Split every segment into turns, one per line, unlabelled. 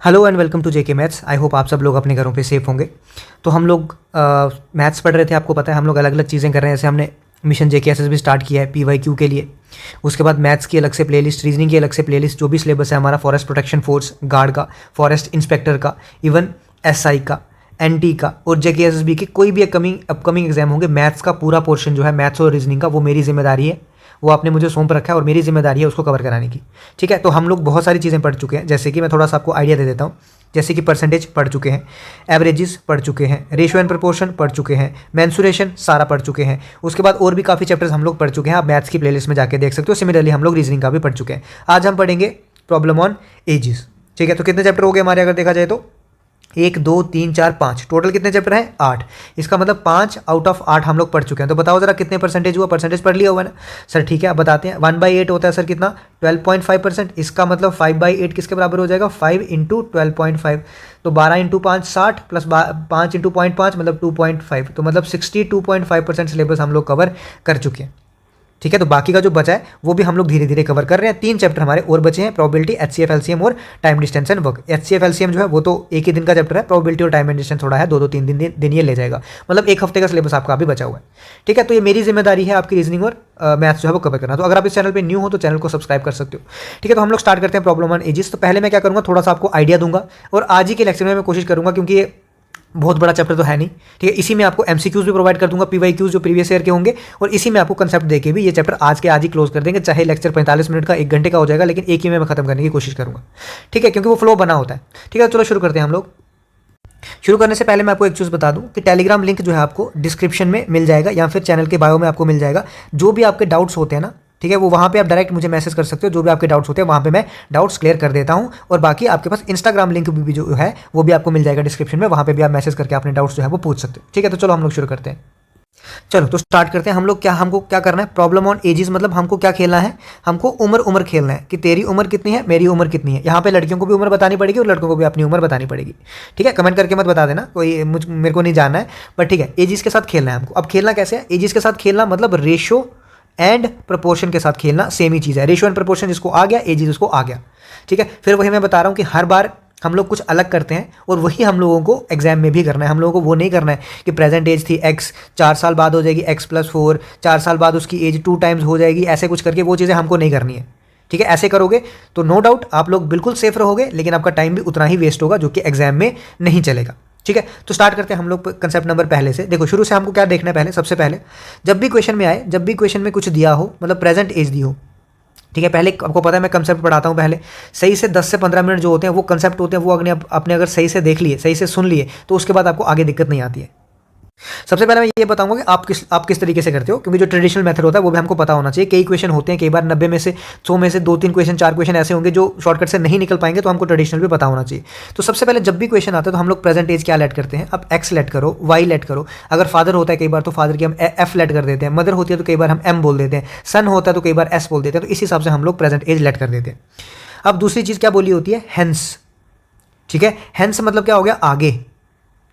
Hello and welcome to JK maths. I hope आप सब लोग अपने घरों पे सेफ होंगे। तो हम लोग मैथ्स पढ़ रहे थे, आपको पता है हम लोग अलग अलग चीज़ें कर रहे हैं। जैसे हमने मिशन जेके एस भी स्टार्ट किया है PYQ के लिए। उसके बाद मैथ्स की अलग से प्लेलिस्ट, रीजनिंग की अलग से प्लेलिस्ट, जो भी सिलेबस है हमारा फॉरेस्ट प्रोटेक्शन फोर्स गार्ड का, फॉरेस्ट इंस्पेक्टर का, इवन SI का, NT का और JKSSB के कोई भी अपकमिंग एग्जाम होंगे, मैथ्स का पूरा पोर्शन जो है मैथ्स और रीजनिंग का वो मेरी जिम्मेदारी है। वो आपने मुझे सौंप रखा है और मेरी जिम्मेदारी है उसको कवर कराने की। ठीक है, तो हम लोग बहुत सारी चीज़ें पढ़ चुके हैं। जैसे कि मैं थोड़ा सा आपको आइडिया दे देता हूँ। जैसे कि परसेंटेज पढ़ चुके हैं, एवरेजेस पढ़ चुके हैं, रेशियो एंड प्रपोर्शन पढ़ चुके हैं, मेंसुरेशन सारा पढ़ चुके हैं। उसके बाद और भी काफ़ी चैप्टर्स हम लोग पढ़ चुके हैं, आप मैथ्स की प्लेलिस्ट में जाके देख सकते हो। सिमिलरली हम लोग रीजनिंग का भी पढ़ चुके हैं। आज हम पढ़ेंगे प्रॉब्लम ऑन एजेस। ठीक है, तो कितने चैप्टर हो गए हमारे अगर देखा जाए तो 1 2 3 4 5, टोटल कितने चैप्टर हैं 8। इसका मतलब 5 आउट ऑफ 8 हम लोग पढ़ चुके हैं। तो बताओ जरा कितने परसेंटेज हुआ, परसेंटेज पढ़ लिया हुआ ना सर। ठीक है, अब बताते हैं। 1/8 होता है सर कितना, 12.5%। इसका मतलब 5/8 किसके बराबर हो जाएगा, 5 इंटू 12.5। तो 12 इंटू 5 60 प्लस 5 इंटू 0.5 मतलब 2.5। तो मतलब 62.5% सिलेबस हम लोग कवर कर चुके हैं। ठीक है, तो बाकी का जो बचा है वो भी हम लोग धीरे धीरे कवर कर रहे हैं। 3 चैप्टर हमारे और बचे हैं, प्रोबेबिलिटी, HCF LCM और time distance and work. HCF LCM जो है वो तो एक ही दिन का चैप्टर है, प्रोबेबिलिटी और टाइम एंड डिस्टेंस थोड़ा है, 2-3 दिन ये ले जाएगा। मतलब एक हफ्ते का सिलेबस आपका अभी बचा हुआ है। ठीक है, तो ये मेरी जिम्मेदारी है आपकी रीजनिंग और मैथ्स जो है वो कवर करना। तो अगर आप इस चैनल पर न्यू हो तो चैनल को सब्सक्राइब कर सकते हो। ठीक है, तो हम लोग स्टार्ट करते हैं प्रॉब्लम ऑन एजेस। तो पहले मैं क्या करूँगा, थोड़ा सा आपको आइडिया दूंगा और आज ही के लेक्चर में मैं कोशिश करूँगा, क्योंकि ये बहुत बड़ा चैप्टर तो है नहीं। ठीक है, इसी में आपको MCQs भी प्रोवाइड कर दूंगा, PYQs जो प्रीवियस ईयर के होंगे, और इसी में आपको कंसेप्ट देके भी ये चैप्टर आज के आज ही क्लोज कर देंगे। चाहे लेक्चर 45 मिनट का 1 घंटे का हो जाएगा, लेकिन एक ही में मैं खत्म करने की कोशिश करूंगा। ठीक है, क्योंकि वो फ्लो बना होता है। ठीक है, चलो शुरू करते हैं हम लोग। शुरू करने से पहले मैं आपको एक चीज़ बता दूं कि टेलीग्राम लिंक जो है आपको डिस्क्रिप्शन में मिल जाएगा या फिर चैनल के बायो में आपको मिल जाएगा। जो भी आपके डाउट्स होते हैं ना, ठीक है, वो वहाँ पे आप डायरेक्ट मुझे मैसेज कर सकते हो। जो भी आपके डाउट्स होते हैं वहाँ पे मैं डाउट्स क्लियर कर देता हूँ। और बाकी आपके पास इंस्टाग्राम लिंक भी जो है वो भी आपको मिल जाएगा डिस्क्रिप्शन में, वहाँ पे भी आप मैसेज करके अपने डाउट्स जो है वो पूछ सकते हो। ठीक है, तो चलो हम लोग शुरू करते हैं। चलो तो स्टार्ट करते हैं हम लोग। हमको क्या करना है, प्रॉब्लम ऑन एजेस मतलब हमको क्या खेलना है, हमको उम्र खेलना है कि तेरी उम्र कितनी है, मेरी उम्र कितनी है। यहाँ पे लड़कियों को भी उम्र बतानी पड़ेगी और लड़कों को भी अपनी उम्र बतानी पड़ेगी। ठीक है, कमेंट करके मत बता देना, कोई मेरे को नहीं जानना है, बट ठीक है, एजेस के साथ खेलना है हमको। अब खेलना कैसे है, एजेस के साथ खेलना मतलब रेशो एंड प्रपोर्शन के साथ खेलना, सेम ही चीज़ है। रेशियो एंड प्रपोर्शन जिसको आ गया, एजेस उसको आ गया। ठीक है, फिर वही मैं बता रहा हूँ कि हर बार हम लोग कुछ अलग करते हैं और वही हम लोगों को एग्जाम में भी करना है। हम लोगों को वो नहीं करना है कि प्रेजेंट एज थी X, 4 साल बाद हो जाएगी X+4, 4 साल बाद उसकी एज 2 टाइम्स हो जाएगी, ऐसे कुछ करके वो चीज़ें हमको नहीं करनी है। ठीक है, ऐसे करोगे तो नो डाउट आप लोग बिल्कुल सेफ रहोगे, लेकिन आपका टाइम भी उतना ही वेस्ट होगा जो कि एग्जाम में नहीं चलेगा। ठीक है, तो स्टार्ट करते हैं हम लोग कंसेप्ट नंबर पहले से। देखो शुरू से हमको क्या देखना है, पहले सबसे पहले जब भी क्वेश्चन में आए, जब भी क्वेश्चन में कुछ दिया हो, मतलब प्रेजेंट एज दी हो। ठीक है, पहले आपको पता है मैं कंसेप्ट पढ़ाता हूँ पहले, सही से 10 से 15 मिनट जो होते हैं वो कंसेप्ट होते हैं, वो आपने अगर सही से देख लिए, सही से सुन लिए, तो उसके बाद आपको आगे दिक्कत नहीं आती है। सबसे पहले मैं ये बताऊंगा कि आप किस तरीके से करते हो, क्योंकि जो ट्रेडिशनल मेथड होता है वो भी हमको पता होना चाहिए। कई क्वेश्चन होते हैं, कई बार 90 में से 100 में से 2-3 क्वेश्चन, 4 क्वेश्चन ऐसे होंगे जो शॉर्टकट से नहीं निकल पाएंगे, तो हमको ट्रेडिशनल भी पता होना चाहिए। तो सबसे पहले जब भी क्वेश्चन आता है तो हम लोग प्रेजेंट एज क्या लेट करते हैं, अब X लेट करो, Y लेट करो। अगर फादर होता है कई बार तो फादर की हम F लेट कर देते हैं, मदर होती है तो कई बार हम M बोल देते हैं, सन होता है तो कई बार S बोल देते हैं। तो इस हिसाब से हम लोग प्रेजेंट एज लेट कर देते हैं। अब दूसरी चीज़ क्या बोली होती है, हेंस। ठीक है, हेंस मतलब क्या हो गया, आगे।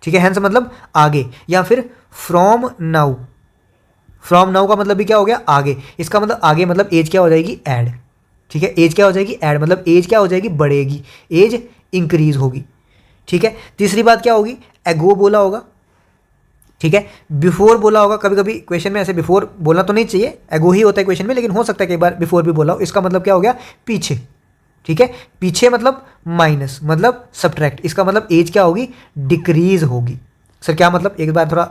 ठीक है, हेंस मतलब आगे, या फिर फ्रॉम नाउ। फ्रॉम नाउ का मतलब भी क्या हो गया, आगे। इसका मतलब आगे मतलब एज क्या हो जाएगी, ऐड। ठीक है, एज क्या हो जाएगी, ऐड, मतलब एज क्या हो जाएगी, बढ़ेगी, एज इंक्रीज होगी। ठीक है, तीसरी बात क्या होगी, एगो बोला होगा। ठीक है, बिफोर बोला होगा। कभी कभी क्वेश्चन में ऐसे बिफोर बोलना तो नहीं चाहिए, एगो ही होता है क्वेश्चन में, लेकिन हो सकता है कई बार बिफोर भी बोला हो। इसका मतलब क्या हो गया, पीछे। ठीक है, पीछे मतलब माइनस, मतलब सब्ट्रैक्ट। इसका मतलब एज क्या होगी, डिक्रीज होगी। सर क्या मतलब, एक बार थोड़ा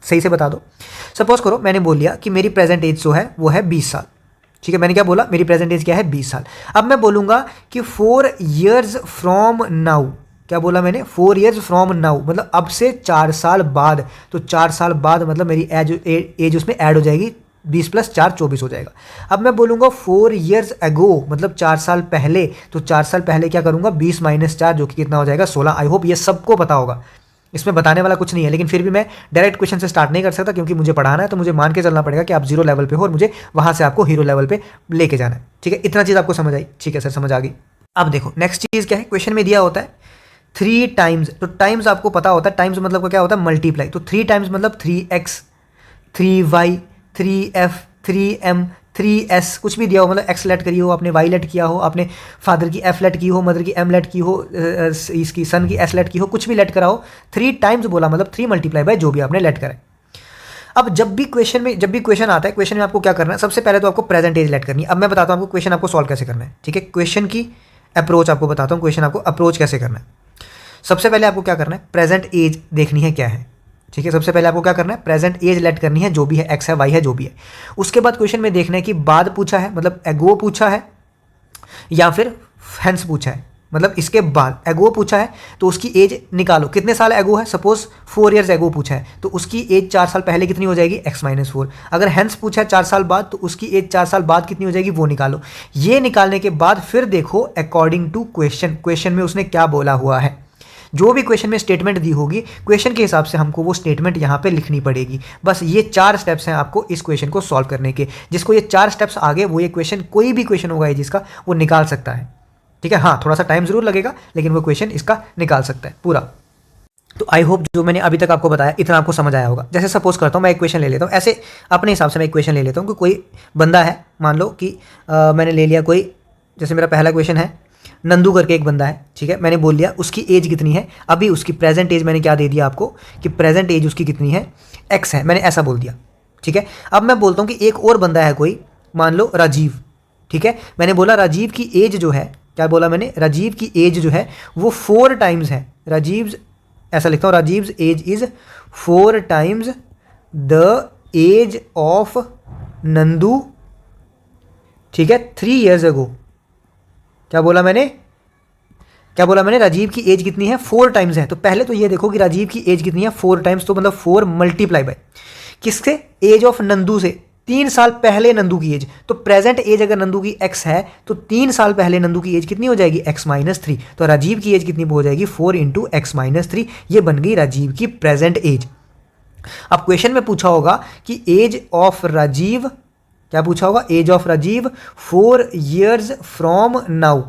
सही से बता दो। सपोज करो मैंने बोल लिया कि मेरी प्रेजेंट एज जो है वो है 20 साल। ठीक है, मैंने क्या बोला, मेरी प्रेजेंट एज क्या है, 20 साल। अब मैं बोलूँगा कि 4 years फ्रॉम नाउ। क्या बोला मैंने, 4 years फ्रॉम नाउ, मतलब अब से 4 साल बाद। तो 4 साल बाद मतलब मेरी एज उसमें ऐड हो जाएगी, 20 + 4 24 हो जाएगा। अब मैं बोलूँगा 4 years ago, मतलब 4 साल पहले। तो 4 साल पहले क्या करूँगा, 20 - 4 जो कि कितना हो जाएगा, 16। आई होप ये सबको पता होगा, इसमें बताने वाला कुछ नहीं है, लेकिन फिर भी मैं डायरेक्ट क्वेश्चन से स्टार्ट नहीं कर सकता, क्योंकि मुझे पढ़ाना है। तो मुझे मान के चलना पड़ेगा कि आप 0 लेवल पे हो और मुझे वहाँ से आपको हीरो लेवल पे लेके जाना है। ठीक है, इतना चीज़ आपको समझ आई। ठीक है सर, समझ आ गई। अब देखो नेक्स्ट चीज़ क्या है, क्वेश्चन में दिया होता है 3 टाइम्स। तो टाइम्स आपको पता होता है, टाइम्स मतलब क्या होता है, मल्टीप्लाई। तो 3 टाइम्स मतलब 3x, 3y, 3f, 3m, 3s कुछ भी दिया हो, मतलब x लेट करी हो आपने, y लेट किया हो आपने, फादर की f लेट की हो, मदर की m लेट की हो, इसकी सन की s लेट की हो, कुछ भी लेट करा हो, 3 टाइम्स बोला मतलब 3 मल्टीप्लाई बाय जो भी आपने लेट करा है। अब जब भी क्वेश्चन आता है, क्वेश्चन में आपको क्या करना है, सबसे पहले तो आपको प्रेजेंट एज लेट करनी है। अब मैं बताता हूँ आपको क्वेश्चन आपको सॉल्व कैसे करना है, ठीक है। क्वेश्चन की अप्रोच आपको बताता हूँ, क्वेश्चन आपको अप्रोच कैसे करना है। सबसे पहले आपको क्या करना है, प्रेजेंट एज देखनी है क्या है, ठीक है। सबसे पहले आपको क्या करना है, प्रेजेंट एज लेट करनी है, जो भी है, एक्स है, वाई है, जो भी है। उसके बाद क्वेश्चन में देखना है कि बाद पूछा है मतलब एगो पूछा है या फिर हेंस पूछा है, मतलब इसके बाद एगो पूछा है तो उसकी एज निकालो, कितने साल एगो है, सपोज 4 ईयर्स एगो पूछा है तो उसकी एज 4 साल पहले कितनी हो जाएगी, x-4। अगर हेंस पूछा है 4 साल बाद तो उसकी एज 4 साल बाद कितनी हो जाएगी, वो निकालो। ये निकालने के बाद फिर देखो अकॉर्डिंग टू क्वेश्चन में उसने क्या बोला हुआ है। जो भी क्वेश्चन में स्टेटमेंट दी होगी, क्वेश्चन के हिसाब से हमको वो स्टेटमेंट यहाँ पे लिखनी पड़ेगी। बस ये 4 स्टेप्स हैं आपको इस क्वेश्चन को सॉल्व करने के। जिसको ये 4 स्टेप्स आगे, वो ये क्वेश्चन, कोई भी क्वेश्चन होगा ये जिसका, वो निकाल सकता है, ठीक है। हाँ, थोड़ा सा टाइम जरूर लगेगा लेकिन वो क्वेश्चन इसका निकाल सकता है पूरा। तो आई होप जो मैंने अभी तक आपको बताया इतना आपको समझ आया होगा। जैसे सपोज करता हूँ मैं एक क्वेश्चन ले लेता हूँ, ऐसे अपने हिसाब से मैं एक क्वेश्चन ले लेता हूँ कि कोई बंदा है, मान लो कि मैंने ले लिया कोई, जैसे मेरा पहला क्वेश्चन है, नंदू करके एक बंदा है, ठीक है। मैंने बोल लिया उसकी एज कितनी है, अभी उसकी प्रेजेंट एज मैंने क्या दे दिया आपको कि प्रेजेंट एज उसकी कितनी है, एक्स है, मैंने ऐसा बोल दिया, ठीक है। अब मैं बोलता हूँ कि एक और बंदा है कोई, मान लो राजीव, ठीक है। मैंने बोला राजीव की एज जो है, क्या बोला मैंने, राजीव की एज जो है वो 4 टाइम्स है, राजीव, ऐसा लिखता हूँ, Rajiv age is 4 times the age of Nandu, ठीक है, 3 ईयर्स अगो। क्या बोला मैंने, राजीव की एज कितनी है, 4 टाइम्स है। तो पहले तो ये देखो कि राजीव की एज कितनी है, 4 टाइम्स, तो मतलब 4 मल्टीप्लाई बाय किससे, एज ऑफ नंदू से, 3 साल पहले नंदू की एज। तो प्रेजेंट एज अगर नंदू की x है तो 3 साल पहले नंदू की एज कितनी हो जाएगी, x-3। तो राजीव की एज कितनी हो जाएगी, 4 इंटू x-3। ये बन गई राजीव की प्रेजेंट एज। अब क्वेश्चन में पूछा होगा कि एज ऑफ राजीव, क्या पूछा होगा, age of Rajiv 4 years from now,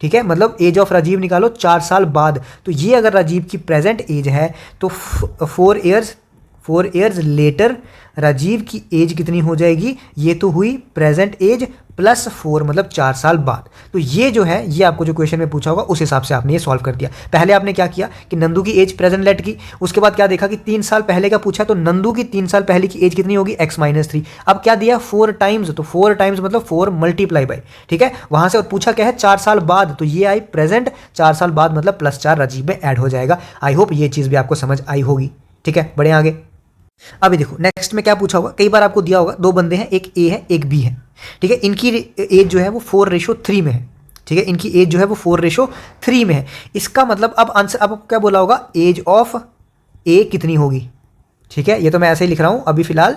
ठीक है। मतलब एज ऑफ राजीव निकालो 4 साल बाद। तो ये अगर राजीव की प्रेजेंट एज है तो 4 ईयर्स लेटर राजीव की एज कितनी हो जाएगी, ये तो हुई प्रेजेंट एज प्लस 4, मतलब 4 साल बाद। तो ये जो है, ये आपको जो क्वेश्चन में पूछा होगा उस हिसाब से आपने ये सॉल्व कर दिया। पहले आपने क्या किया कि नंदू की एज प्रेजेंट लेट की, उसके बाद क्या देखा कि 3 साल पहले का पूछा, तो नंदू की 3 साल पहले की एज कितनी होगी, x-3। अब क्या दिया, 4 टाइम्स, तो 4 टाइम्स मतलब 4 मल्टीप्लाई बाय, ठीक है। वहां से और पूछा क्या है, 4 साल बाद, तो ये आई प्रेजेंट, 4 साल बाद मतलब +4 राजीव में ऐड हो जाएगा। आई होप ये चीज़ भी आपको समझ आई होगी, ठीक है। बढ़े आगे। अभी देखो नेक्स्ट में क्या पूछा होगा, कई बार आपको दिया होगा 2 बंदे हैं, एक ए है एक बी है, ठीक है। इनकी एज जो है वो 4:3 में है, ठीक है। इनकी एज जो है वो 4:3 में है। इसका मतलब अब आंसर, अब क्या बोला होगा, एज ऑफ ए कितनी होगी, ठीक है। ये तो मैं ऐसे ही लिख रहा हूँ अभी फिलहाल,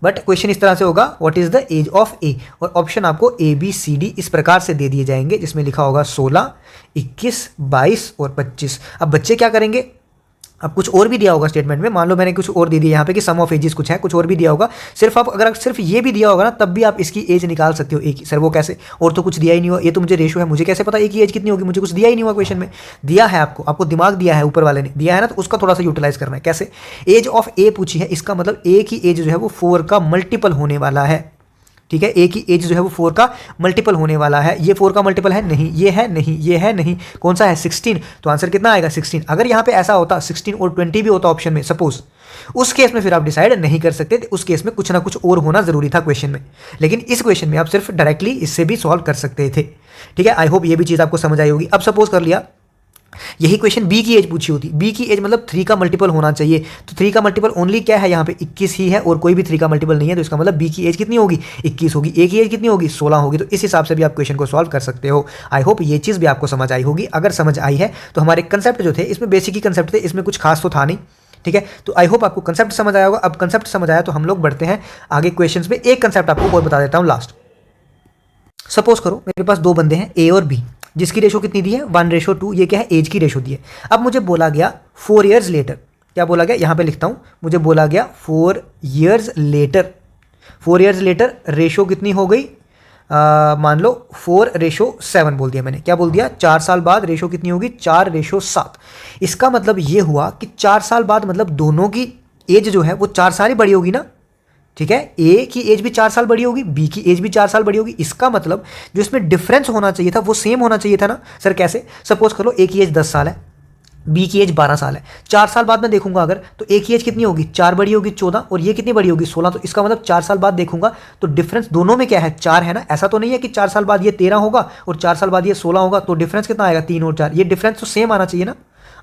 बट क्वेश्चन इस तरह से होगा, what is the age of a, और ऑप्शन आपको ABCD इस प्रकार से दे दिए जाएंगे, जिसमें लिखा होगा 16, 21, 22 और 25। अब बच्चे क्या करेंगे, अब कुछ और भी दिया होगा स्टेटमेंट में, मान लो मैंने कुछ और दे दिया यहाँ पे कि सम ऑफ एजेस कुछ है, कुछ और भी दिया होगा। सिर्फ आप अगर सिर्फ ये भी दिया होगा ना, तब भी आप इसकी एज निकाल सकते हो एक ही। सर वो कैसे, और तो कुछ दिया ही नहीं हुआ, ये तो मुझे रेशो है, मुझे कैसे पता एक ही एज कितनी होगी, मुझे कुछ दिया ही नहीं हुआ क्वेश्चन में। दिया है आपको दिमाग दिया है, ऊपर वाले ने दिया है ना, तो उसका थोड़ा सा यूटिलाइज करना है। कैसे, एज ऑफ ए पूछी है, इसका मतलब ए की एज जो है वो 4 का मल्टीपल होने वाला है, ठीक है। ए की एज जो है वो 4 का मल्टीपल होने वाला है। ये 4 का मल्टीपल है नहीं, ये है नहीं, ये है नहीं, कौन सा है, 16। तो आंसर कितना आएगा, 16। अगर यहाँ पे ऐसा होता 16 और 20 भी होता ऑप्शन में सपोज, उस केस में फिर आप डिसाइड नहीं कर सकते थे, उस केस में कुछ ना कुछ और होना जरूरी था क्वेश्चन में। लेकिन इस क्वेश्चन में आप सिर्फ डायरेक्टली इससे भी सॉल्व कर सकते थे, ठीक है। आई होप ये भी चीज़ आपको समझ आई होगी। अब सपोज कर लिया यही क्वेश्चन बी की एज पूछी होती, बी की एज मतलब 3 का मल्टीपल होना चाहिए, तो 3 का मल्टीपल ओनली क्या है यहाँ पे, 21 ही है, और कोई भी 3 का मल्टीपल नहीं है, तो इसका मतलब बी की एज कितनी होगी, 21 होगी। ए की एज कितनी होगी, 16 होगी। तो इस हिसाब से भी आप क्वेश्चन को सॉल्व कर सकते हो। आई होप ये चीज़ भी आपको समझ आई होगी। अगर समझ आई है तो हमारे कंसेप्ट जो थे, इसमें बेसिक ही कंसेप्ट थे, इसमें कुछ खास तो था नहीं, ठीक है। तो आई होप आपको कंसेप्ट समझ आया होगा। अब कंसेप्ट समझ आया तो हम लोग बढ़ते हैं आगे क्वेश्चंस में। एक कंसेप्ट आपको और बता देता हूँ लास्ट। सपोज करो मेरे पास 2 बंदे हैं, ए और बी, जिसकी रेशो कितनी दी है, 1:2। ये क्या है, एज की रेशो दी है। अब मुझे बोला गया 4 ईयर्स लेटर, क्या बोला गया, यहाँ पे लिखता हूँ, मुझे बोला गया 4 years later, 4 years later ratio कितनी हो गई, मान लो 4:7 बोल दिया मैंने। क्या बोल दिया, 4 साल बाद रेशो कितनी होगी, 4:7। इसका मतलब ये हुआ कि 4 साल बाद मतलब दोनों की एज जो है वो 4 साल ही बड़ी होगी ना, ठीक है, ए की एज भी 4 साल बड़ी होगी, बी की एज भी 4 साल बड़ी होगी। इसका मतलब जो इसमें डिफरेंस होना चाहिए था वो सेम होना चाहिए था ना सर। कैसे? सपोज कर लो ए की एज 10 साल है, बी की एज 12 साल है। 4 साल बाद मैं देखूंगा अगर, तो ए की एज कितनी होगी? 4 बड़ी होगी 14, और ये कितनी बड़ी होगी? 16। तो इसका मतलब 4 साल बाद देखूंगा तो डिफरेंस दोनों में क्या है? 4 है ना। ऐसा तो नहीं है कि 4 साल बाद ये 13 होगा और 4 साल बाद ये 16 होगा, तो डिफरेंस कितना आएगा? 3 और 4। ये डिफरेंस तो सेम आना चाहिए ना।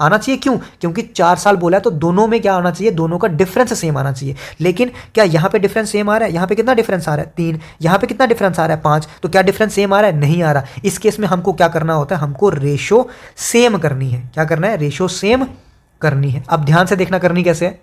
आना चाहिए, क्यों? क्योंकि 4 साल बोला है तो दोनों में क्या आना चाहिए? दोनों का डिफरेंस सेम आना चाहिए। लेकिन क्या यहाँ पे डिफरेंस सेम आ रहा है? यहाँ पे कितना डिफरेंस आ रहा है? 3। यहाँ पे कितना डिफरेंस आ रहा है? 5। तो क्या डिफरेंस सेम आ रहा है? नहीं आ रहा। इस केस में हमको क्या करना होता है? हमको रेशो सेम करनी है। क्या करना है? रेशो सेम करनी है। अब ध्यान से देखना करनी कैसे है।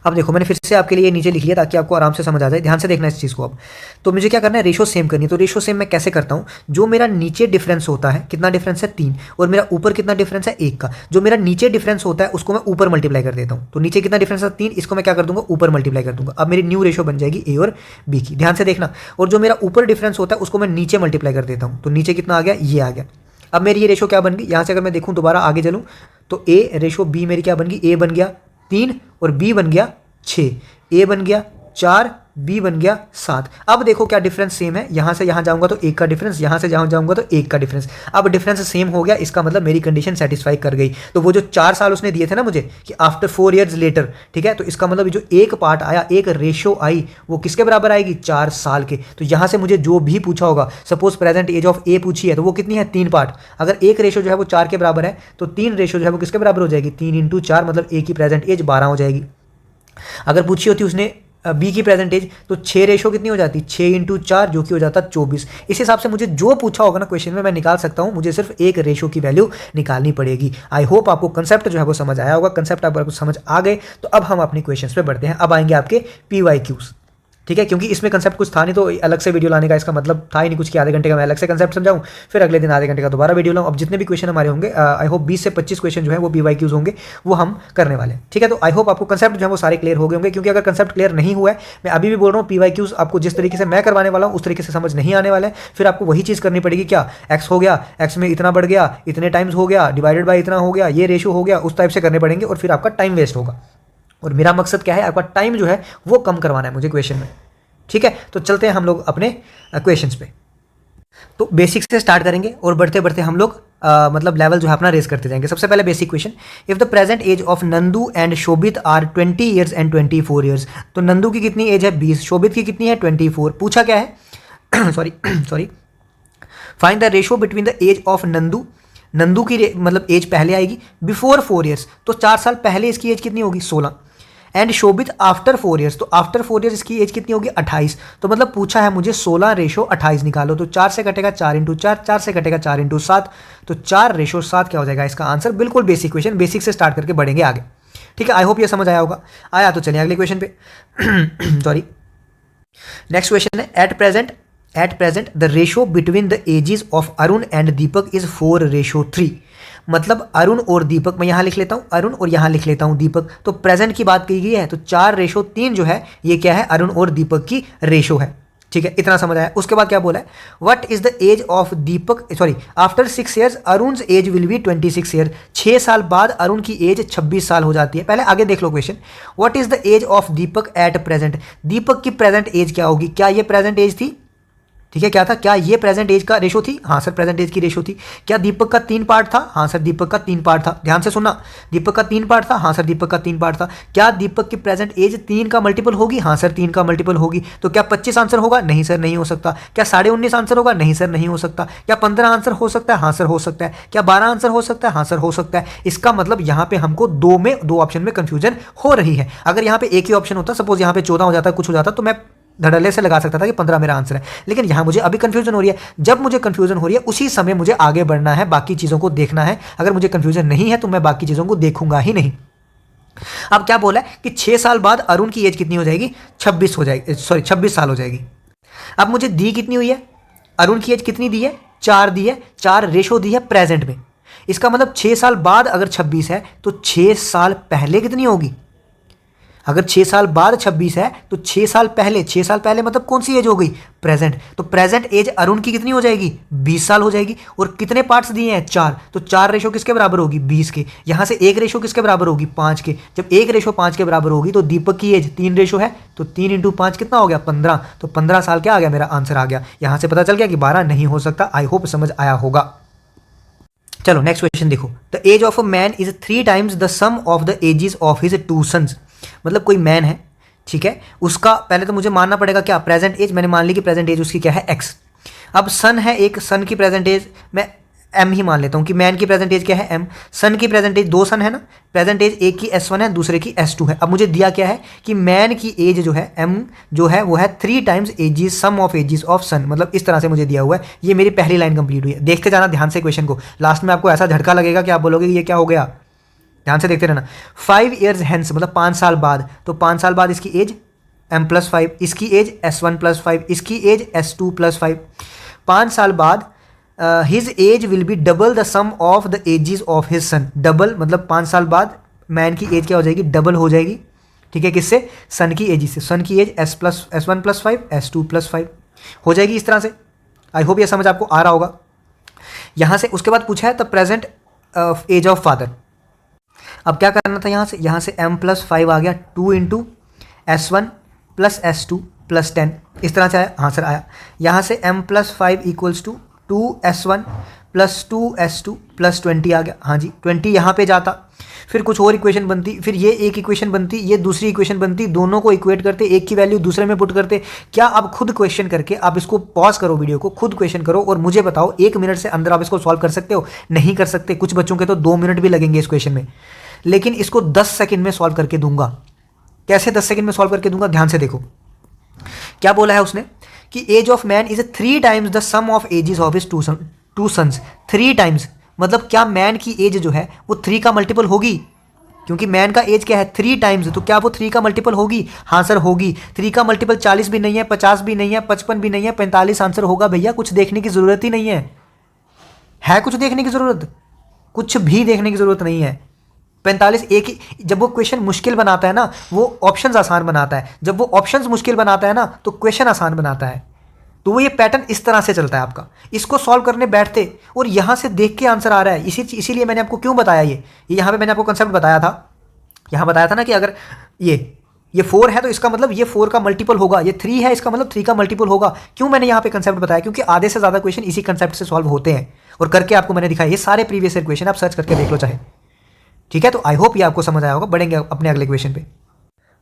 अब देखो, मैंने फिर से आपके लिए नीचे लिख लिया ताकि आपको आराम से समझ आ जाए। ध्यान से देखना इस चीज़ को। अब तो मुझे क्या करना है? रेशो सेम करनी है। तो रेशो सेम मैं कैसे करता हूँ? जो मेरा नीचे डिफरेंस होता है, कितना डिफरेंस है? 3, और मेरा ऊपर कितना डिफरेंस है? 1 का। जो मेरा नीचे डिफरेंस होता है उसको मैं ऊपर मल्टीप्लाई कर देता हूँ। तो नीचे कितना डिफरेंस है? 3, इसको मैं क्या कर दूंगा? ऊपर मल्टीप्लाई कर दूंगा। अब मेरी न्यू रेशो बन जाएगी ए और बी की। ध्यान से देखना। और जो मेरा ऊपर डिफरेंस होता है उसको मैं नीचे मल्टीप्लाई कर देता हूँ। तो नीचे कितना आ गया? ये आ गया। अब मेरी ये रेशो क्या बन गई? यहाँ से अगर मैं देखूँ, दोबारा आगे चलूँ, तो ए रेशो बी मेरी क्या बन गई? ए बन गया 3 और बी बन गया 6। ए बन गया 4, बी बन गया 7। अब देखो क्या डिफरेंस सेम है। यहाँ से यहाँ जाऊँगा तो 1 का डिफरेंस, यहाँ से यहाँ जाऊँगा तो 1 का डिफरेंस। अब डिफरेंस सेम हो गया, इसका मतलब मेरी कंडीशन सेटिस्फाई कर गई। तो वो जो 4 साल उसने दिए थे ना मुझे कि आफ्टर 4 ईयर्स लेटर, ठीक है, तो इसका मतलब जो एक पार्ट आया, एक रेशो आई, वो किसके बराबर आएगी? 4 साल के। तो यहाँ से मुझे जो भी पूछा होगा, सपोज प्रेजेंट एज ऑफ ए पूछी है, तो वो कितनी है? 3 पार्ट। अगर एक रेशो जो है वो 4 के बराबर है तो 3 रेशो जो है वो किसके बराबर हो जाएगी? 3 × 4, मतलब ए की प्रेजेंट एज 12 हो जाएगी। अगर पूछी होती उसने बी की प्रेजेंटेज, तो 6 रेशो कितनी हो जाती? 6 × 4, जो कि हो जाता 24। इस हिसाब से मुझे जो पूछा होगा ना क्वेश्चन में, मैं निकाल सकता हूँ। मुझे सिर्फ एक रेशो की वैल्यू निकालनी पड़ेगी। आई होप आपको कंसेप्ट जो है वो समझ आया होगा। कंसेप्ट आपको समझ आ गए तो अब हम अपनी क्वेश्चंस पे बढ़ते हैं। अब आएंगे आपके PYQs, ठीक है, क्योंकि इसमें कंसेप्ट कुछ था नहीं तो अलग से वीडियो लाने का इसका मतलब था ही नहीं कुछ कि आधे घंटे का मैं अलग से कंसेप्ट समझाऊं, फिर अगले दिन आधे घंटे का दोबारा वीडियो लाऊं। अब जितने भी क्वेश्चन हमारे होंगे, आई होप 20 से 25 क्वेश्चन जो है वो PYQs होंगे, वो हम करने वाले हैं, ठीक है। तो आई होप आपको कंसेप्ट जो है वो सारे क्लियर हो गए होंगे, क्योंकि अगर कंसेप्ट क्लियर नहीं हुआ है, मैं अभी भी बोल रहा हूँ, PYQs आपको जिस तरीके से मैं करवाने वाला हूँ उस तरीके से समझ नहीं आने वाला है। फिर आपको वही चीज़ करनी पड़ेगी, क्या एक्स हो गया, एक्स में इतना बढ़ गया, इतने टाइम्स हो गया, डिवाइडेड बाय इतना हो गया, ये रेशियो हो गया, उस टाइप से करने पड़ेंगे और फिर आपका टाइम वेस्ट होगा। और मेरा मकसद क्या है? आपका टाइम जो है वो कम करवाना है मुझे क्वेश्चन में, ठीक है। तो चलते हैं हम लोग अपने क्वेश्चंस पे। तो बेसिक से स्टार्ट करेंगे और बढ़ते बढ़ते हम लोग मतलब लेवल जो है अपना रेस करते जाएंगे। सबसे पहले basic question, if the present age of Nandu and Shobhit are 20 years and 24 years. तो नंदू की कितनी एज है? 20। शोभित की कितनी है? 24। पूछा क्या है? Sorry find the ratio between the age of Nandu. Nandu की मतलब एज पहले आएगी बिफोर 4 ईयर्स, तो 4 साल पहले इसकी एज कितनी होगी? 16। एंड शोभित आफ्टर 4 ईयर्स, तो आफ्टर 4 ईयर्स इसकी एज कितनी होगी? 28। तो मतलब पूछा है मुझे 16 रेशो 28 निकालो। तो 4 से कटेगा 4 × 4, 4 से कटेगा 4 × 7, तो 4 रेशो 7 क्या हो जाएगा इसका आंसर? बिल्कुल बेसिक क्वेश्चन, बेसिक से स्टार्ट करके बढ़ेंगे आगे, ठीक है। आई होप ये समझ आया होगा। आया तो चलिए अगले क्वेश्चन पे। सॉरी, नेक्स्ट क्वेश्चन है, at present the ratio between the ages of Arun and Deepak is 4:3। मतलब अरुण और दीपक, मैं यहाँ लिख लेता हूँ अरुण और यहाँ लिख लेता हूँ दीपक। तो प्रेजेंट की बात की गई है, तो 4:3 जो है ये क्या है? अरुण और दीपक की रेशो है, ठीक है। इतना समझ आया। उसके बाद क्या बोला है? What is the age of Deepak, sorry, after 6 years Arun age will be 26 year. 6 साल बाद अरुण की एज 26 साल हो जाती है। पहले आगे देख लो question, what is the age of Deepak at present. Deepak की प्रेजेंट एज क्या होगी? क्या ये प्रेजेंट एज थी? ठीक है, क्या था? क्या ये प्रेजेंट एज का रेशो थी? हाँ सर, प्रेजेंट एज की रेशो थी। क्या दीपक का 3 पार्ट था? हाँ सर, दीपक का 3 पार्ट था। ध्यान से सुनना, दीपक का 3 पार्ट था। हाँ सर, दीपक का 3 पार्ट था। क्या दीपक की प्रेजेंट एज 3 का मल्टीपल होगी? हाँ सर, 3 का मल्टीपल होगी। तो क्या 25 आंसर होगा? नहीं सर, नहीं हो सकता। क्या 19.5 आंसर होगा? नहीं सर, नहीं हो सकता। क्या 15 आंसर हो सकता है? हाँ सर, हो सकता है। क्या 12 आंसर हो सकता है? हाँ सर, हो सकता है। इसका मतलब यहाँ पे हमको दो ऑप्शन में कंफ्यूजन हो रही है। अगर यहाँ पे एक ही ऑप्शन होता, सपोज यहाँ पे 14 हो जाता, कुछ हो जाता, तो मैं धड़ल्ले से लगा सकता था कि 15 मेरा आंसर है। लेकिन यहाँ मुझे अभी कंफ्यूजन हो रही है। जब मुझे कंफ्यूजन हो रही है उसी समय मुझे आगे बढ़ना है, बाकी चीज़ों को देखना है। अगर मुझे कंफ्यूजन नहीं है तो मैं बाकी चीज़ों को देखूंगा ही नहीं। अब क्या बोला है कि 6 साल बाद अरुण की एज कितनी हो जाएगी? 26 हो जाएगी, सॉरी 26 साल हो जाएगी। अब मुझे दी कितनी हुई है? अरुण की एज कितनी दी है? 4 दी है। 4 रेशो दी है प्रेजेंट में। इसका मतलब 6 साल बाद अगर 26 है तो 6 साल पहले कितनी होगी? अगर 6 साल बाद 26 है तो 6 साल पहले, 6 साल पहले मतलब कौन सी एज हो गई? प्रेजेंट। तो प्रेजेंट एज अरुण की कितनी हो जाएगी? 20 साल हो जाएगी। और कितने पार्ट्स दिए हैं? 4। तो 4 रेशो किसके बराबर होगी? 20 के। यहाँ से 1 रेशो किसके बराबर होगी? 5 के। जब 1 रेशो 5 के बराबर होगी तो दीपक की एज 3 रेशो है, तो 3 इंटू 5 कितना हो गया? 15। तो 15 साल क्या आ गया? मेरा आंसर आ गया। यहाँ से पता चल गया कि 12 नहीं हो सकता। आई होप समझ आया होगा। चलो नेक्स्ट क्वेश्चन देखो। The age of a man is 3 times the sum of the ages of his 2 sons. मतलब कोई मैन है, ठीक है, उसका पहले तो मुझे मानना पड़ेगा क्या? Present age. मैंने मान ली कि प्रेजेंट एज उसकी क्या है? एक्स। अब सन है एक, सन की प्रेजेंट एज मैं एम ही मान लेता हूँ कि मैन की प्रेजेंट एज क्या है? एम। सन की प्रेजेंट एज, 2 सन है ना, प्रेजेंट एज एक की S1 है, दूसरे की S2 है। अब मुझे दिया क्या है कि मैन की एज जो है एम जो है वो है 3 times ages sum of ages of son. मतलब इस तरह से मुझे दिया हुआ है। ये मेरी पहली लाइन कंप्लीट हुई है। देखते जाना ध्यान से क्वेश्चन को, लास्ट में आपको ऐसा झटका लगेगा कि आप बोलोगे कि ये क्या हो गया। ध्यान से देखते रहना। 5 ईयर्स हेंस मतलब 5 साल बाद, तो 5 साल बाद इसकी एज M+5, इसकी एज S1+5, इसकी एज S2+5। 5 साल बाद his age will be double the sum of the ages of his son. Double मतलब 5 साल बाद मैन की एज क्या हो जाएगी? डबल हो जाएगी, ठीक है, किससे? सन की एज से। सन की एज S1+5 S2+5 हो जाएगी इस तरह से। आई होप ये समझ आपको आ रहा होगा। यहाँ से उसके बाद पूछा है the present age of father. अब क्या करना था यहाँ से M+5 आ गया, 2 into S1 plus S2 plus 10, इस तरह से आया आंसर आया। यहाँ से M+5 equals to 2S1 plus 2S2 plus 20 आ गया। हाँ जी, 20 यहाँ पे जाता, फिर कुछ और इक्वेशन बनती, फिर ये एक इक्वेशन बनती, ये दूसरी इक्वेशन बनती, दोनों को इक्वेट करते, एक की वैल्यू दूसरे में पुट करते। क्या आप खुद क्वेश्चन करके, आप इसको पॉज करो वीडियो को, खुद क्वेश्चन करो और मुझे बताओ 1 मिनट से अंदर आप इसको सॉल्व कर सकते हो? नहीं कर सकते। कुछ बच्चों के तो 2 मिनट भी लगेंगे इस क्वेश्चन में, लेकिन इसको 10 सेकंड में सॉल्व करके दूंगा। कैसे 10 सेकंड में सॉल्व करके दूंगा? ध्यान से देखो क्या बोला है उसने कि age of man is 3 times the sum of ages of his 2 sons. 3 times मतलब क्या मैन की एज जो है वो 3 का मल्टीपल होगी? क्योंकि मैन का एज क्या है? 3 टाइम्स, तो क्या वो 3 का मल्टीपल होगी? हाँ सर होगी। 3 का मल्टीपल 40 भी नहीं है, 50 भी नहीं है, 55 भी नहीं है, 45 आंसर होगा भैया। कुछ देखने की जरूरत ही नहीं है कुछ देखने की जरूरत? कुछ भी देखने की जरूरत नहीं है। 45 एक ही। जब वो क्वेश्चन मुश्किल बनाता है ना, वो ऑप्शंस आसान बनाता है। जब वो ऑप्शंस मुश्किल बनाता है ना, तो क्वेश्चन आसान बनाता है। तो वो ये पैटर्न इस तरह से चलता है आपका। इसको सॉल्व करने बैठते और यहाँ से देख के आंसर आ रहा है। इसीलिए मैंने आपको क्यों बताया ये यहाँ पे मैंने आपको कंसेप्ट बताया था। यहाँ बताया था ना कि अगर ये 4 है तो इसका मतलब ये 4 का मल्टीपल होगा, ये 3 है इसका मतलब 3 का मल्टीपल होगा। क्यों मैंने यहाँ पे कंसेप्ट बताया? क्योंकि आधे से ज़्यादा क्वेश्चन इसी कंसेप्ट से सॉल्व होते हैं और करके आपको मैंने दिखाया। ये सारे प्रीवियस ईयर क्वेश्चन आप सर्च करके देख लो चाहे, ठीक है। तो आई होप ये आपको समझ आया होगा। बढ़ेंगे अपने अगले क्वेश्चन पे।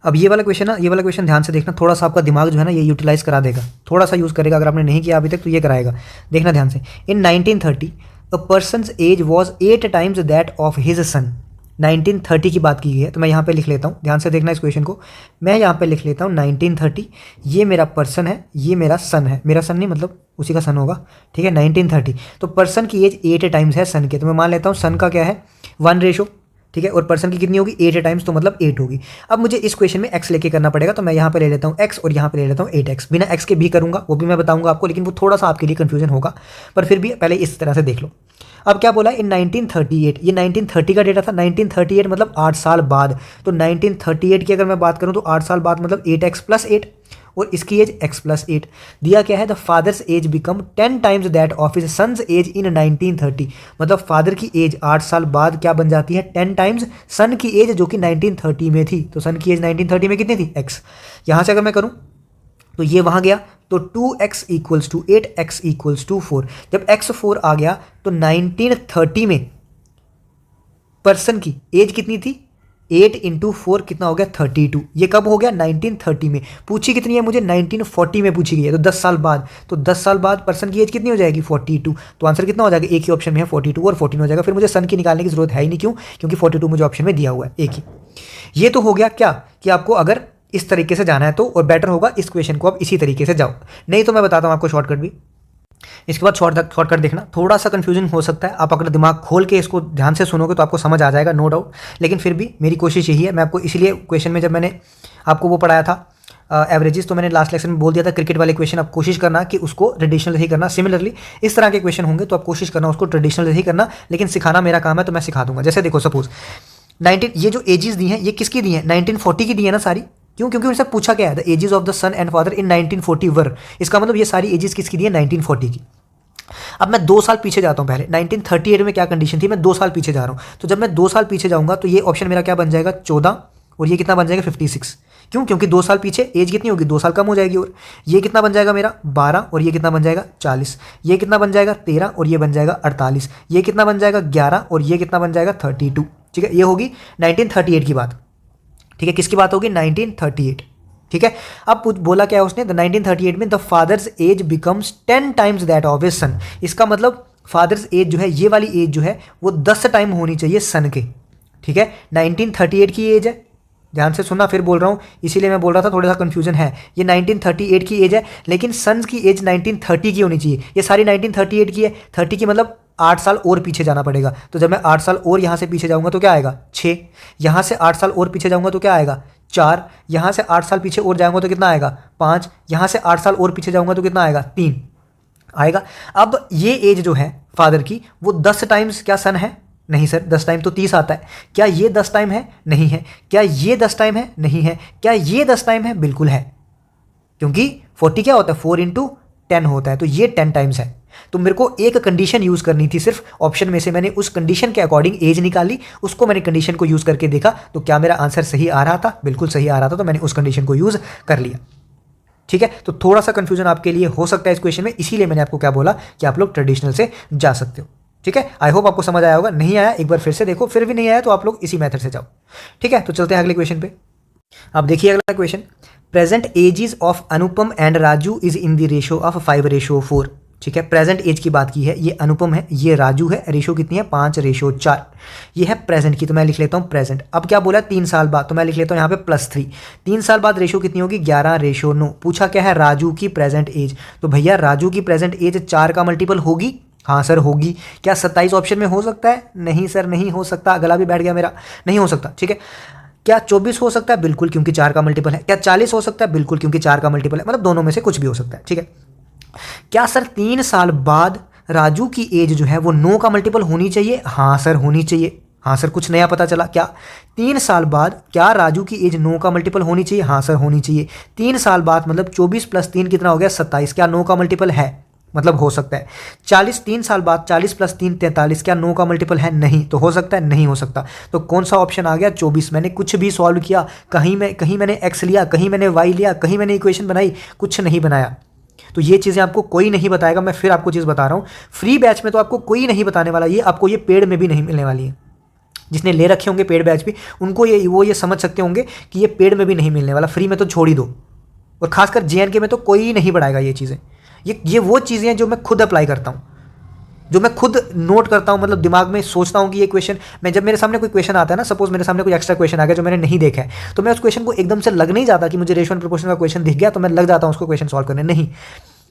अब ये वाला क्वेश्चन ध्यान से देखना, थोड़ा सा आपका दिमाग जो है ना ये यूटिलाइज करा देगा, थोड़ा सा यूज़ करेगा। अगर आपने नहीं किया अभी तक तो ये कराएगा। देखना ध्यान से। In 1930 a person's age was 8 times that of his son. 1930 की बात की गई है, तो मैं यहाँ पे लिख लेता हूँ। ध्यान से देखना इस क्वेश्चन को। मैं यहाँ पे लिख लेता हूँ 1930, ये मेरा पर्सन है, ये मेरा सन है। मेरा सन नहीं मतलब उसी का सन होगा, ठीक है। 1930 तो पर्सन की एज 8 टाइम्स है सन के, तो मैं मान लेता हूँ सन का क्या है 1 रेशो, ठीक है। और पर्सन की कितनी होगी 8 टाइम्स, तो मतलब 8 होगी। अब मुझे इस क्वेश्चन में x लेके करना पड़ेगा, तो मैं यहाँ पे ले लेता हूँ x और यहाँ पे ले लेता हूँ 8x। बिना x के भी करूँगा, वो भी मैं बताऊँगा आपको, लेकिन वो थोड़ा सा आपके लिए कन्फ्यूजन होगा, पर फिर भी पहले इस तरह से देख लो। अब क्या बोला? इन 1938, ये 1930 का डेटा था। 1938 मतलब 8 साल बाद। तो 1938 की अगर मैं बात करूँ तो 8 साल बाद मतलब 8x + 8 और इसकी एज x + 8। दिया क्या है? The father's age become 10 times that of his sons age in 1930। मतलब फादर की एज 8 साल बाद क्या बन जाती है? 10 टाइम्स सन की एज जो कि 1930 में थी। तो सन की एज 1930 में कितनी थी? x। यहाँ से अगर मैं करूँ तो ये वहाँ गया, तो 2x = 8, x = 4। जब x 4 आ गया तो 1930 में पर्सन की एज कितनी थी? 8 × 4 कितना हो गया? 32। ये कब हो गया? 1930 में। पूछी कितनी है मुझे? 1940 में पूछी गई है, तो 10 साल बाद। तो 10 साल बाद पर्सन की एज कितनी हो जाएगी? 42। तो आंसर कितना हो जाएगा? एक ही ऑप्शन में है 42 और 14 हो जाएगा। फिर मुझे सन की निकालने की जरूरत है ही नहीं। क्यों? क्योंकि 42 मुझे ऑप्शन में दिया हुआ है एक ही। ये तो हो गया क्या कि आपको अगर इस तरीके से जाना है तो, और बेटर होगा इस क्वेश्चन को आप इसी तरीके से जाओ। नहीं तो मैं बताता हूँ आपको शॉर्टकट भी। इसके बाद शॉर्टकट देखना, थोड़ा सा कंफ्यूजन हो सकता है। आप अगर दिमाग खोल के इसको ध्यान से सुनोगे तो आपको समझ आ जाएगा, नो डाउट। लेकिन फिर भी मेरी कोशिश यही है, मैं आपको इसलिए क्वेश्चन में जब मैंने आपको वो पढ़ाया था एवरेजेस, तो मैंने लास्ट लेक्चर में बोल दिया था क्रिकेट वाले क्वेश्चन आप कोशिश करना कि उसको ट्रेडिशनल ही करना। सिमिलरली इस तरह के क्वेश्चन होंगे तो आप कोशिश करना उसको ट्रेडिशनल ही करना, लेकिन सिखाना मेरा काम है तो मैं सिखा दूंगा। जैसे देखो सपोज 19 ये जो एजेस दी हैं ये किसकी दी हैं? 1940 की दी है ना सारी। क्यों? क्योंकि उनसे पूछा क्या है, the ages of the son and father in 1940 were. इसका मतलब ये सारी एजेस किसकी दी है? 1940 की। अब मैं 2 साल पीछे जाता हूँ, पहले 1938 में क्या कंडीशन थी, मैं 2 साल पीछे जा रहा हूँ। तो जब मैं 2 साल पीछे जाऊँगा तो ये ऑप्शन मेरा क्या बन जाएगा? 14, और ये कितना बन जाएगा? 56। क्यों? क्योंकि 2 साल पीछे एज कितनी होगी? 2 साल कम हो जाएगी। और ये कितना बन जाएगा मेरा? 12, और ये कितना बन जाएगा? 40। ये कितना बन जाएगा? 13, और ये बन जाएगा 48। ये कितना बन जाएगा? 11, और ये कितना बन जाएगा? 32। ठीक है, ये होगी 1938 की बात। ठीक है, किसकी बात होगी? 1938। ठीक है, अब बोला क्या है उसने? द 1938 में the father's as becomes 10 times that of his सन। इसका मतलब फादर्स एज जो है, ये वाली एज जो है वो 10 टाइम होनी चाहिए सन के। ठीक है, 1938 की एज है, ध्यान से सुनना, फिर बोल रहा हूँ, इसीलिए मैं बोल रहा था थोड़ा सा कंफ्यूजन है। ये 1938 की एज है, लेकिन सन्स की एज 1930 की होनी चाहिए। ये सारी 1938 की है, 30 की मतलब 8 साल और पीछे जाना पड़ेगा। तो जब मैं 8 साल और यहाँ से पीछे जाऊँगा तो क्या आएगा? 6। यहाँ से 8 साल और पीछे जाऊँगा तो क्या आएगा? 4। यहाँ से 8 साल पीछे और जाऊँगा तो कितना आएगा? 5। यहाँ से 8 साल और पीछे जाऊँगा तो कितना आएगा? 3 आएगा। अब ये एज जो है फादर की, वो 10 टाइम्स क्या सन है? नहीं सर, 10 टाइम तो 30 आता है। क्या ये 10 टाइम है? नहीं है। क्या ये 10 टाइम है? नहीं है। क्या ये 10 टाइम है? बिल्कुल है, क्योंकि 40 क्या होता है? 4 × 10 होता है, तो ये 10 टाइम्स है। तो मेरे को एक कंडीशन यूज़ करनी थी सिर्फ, ऑप्शन में से मैंने उस कंडीशन के अकॉर्डिंग एज निकाली, उसको मैंने कंडीशन को यूज़ करके देखा, तो क्या मेरा आंसर सही आ रहा था? बिल्कुल सही आ रहा था, तो मैंने उस कंडीशन को यूज़ कर लिया। ठीक है, तो थोड़ा सा कंफ्यूजन आपके लिए हो सकता है इस क्वेश्चन में, इसीलिए मैंने आपको क्या बोला कि आप लोग ट्रेडिशनल से जा सकते हो। ठीक है, आई होप आपको समझ आया होगा। नहीं आया एक बार फिर से देखो, फिर भी नहीं आया तो आप लोग इसी मेथड से जाओ। ठीक है, तो चलते हैं अगले क्वेश्चन पे। अब देखिए अगला question, present ages of Anupam and Raju is in the ratio of 5:4। ठीक है, प्रेजेंट एज की बात की है, ये अनुपम है, ये राजू है, रेशो कितनी है? 5:4। ये है प्रेजेंट की, तो मैं लिख लेता हूँ प्रेजेंट। अब क्या बोला? 3 साल बाद, तो मैं लिख लेता हूँ यहाँ पे +3। 3 साल बाद रेशो कितनी होगी? 11:9। पूछा क्या है? राजू की प्रेजेंट एज। तो भैया राजू की प्रेजेंट एज 4 का मल्टीपल होगी? हाँ सर होगी। क्या 27 ऑप्शन में हो सकता है? नहीं सर नहीं हो सकता, गला भी बैठ गया मेरा, नहीं हो सकता। ठीक है, क्या 24 हो सकता है? बिल्कुल, क्योंकि 4 का मल्टीपल है। क्या 40 हो सकता है? बिल्कुल, क्योंकि 4 का मल्टीपल है। मतलब दोनों में से कुछ भी हो सकता है। ठीक है, क्या सर 3 साल बाद राजू की एज जो है वो 9 का मल्टीपल होनी चाहिए? हाँ सर होनी चाहिए। हाँ सर, कुछ नया पता चला क्या? 3 साल बाद क्या राजू की एज 9 का मल्टीपल होनी चाहिए? हाँ सर होनी चाहिए। 3 साल बाद मतलब 24 + 3 कितना हो गया? 27। क्या 9 का मल्टीपल है? मतलब हो सकता है। 40 3 साल बाद 40 + 3 43। क्या 9 का मल्टीपल है? नहीं। तो हो सकता है? नहीं हो सकता। तो कौन सा ऑप्शन आ गया? 24। मैंने कुछ भी सॉल्व किया, कहीं मैंने एक्स लिया, कहीं मैंने वाई लिया, कहीं मैंने इक्वेशन बनाई, कुछ नहीं बनाया। तो ये चीज़ें आपको कोई नहीं बताएगा। मैं फिर आपको चीज़ बता रहा हूँ, फ्री बैच में तो आपको कोई नहीं बताने वाला, ये आपको ये पेड में भी नहीं मिलने वाली है। जिसने ले रखे होंगे पेड बैच भी, उनको ये समझ सकते होंगे कि ये पेड में भी नहीं मिलने वाला, फ्री में तो छोड़ ही दो। और खासकर JNK में तो कोई नहीं पढ़ाएगा ये चीज़ें। ये वो चीज़ें हैं जो मैं खुद अप्लाई करता हूँ, जो मैं खुद नोट करता हूँ, मतलब दिमाग में सोचता हूँ कि ये क्वेश्चन, मैं जब मेरे सामने कोई क्वेश्चन आता है ना, सपोज मेरे सामने कोई एक्स्ट्रा क्वेश्चन आ गया जो मैंने नहीं देखा है, तो मैं उस क्वेश्चन को एकदम से लग नहीं जाता कि मुझे रेशियो एंड प्रोपोर्शन का क्वेश्चन दिख गया तो मैं लग जाता हूँ उसको क्वेश्चन सॉल्व करने। नहीं,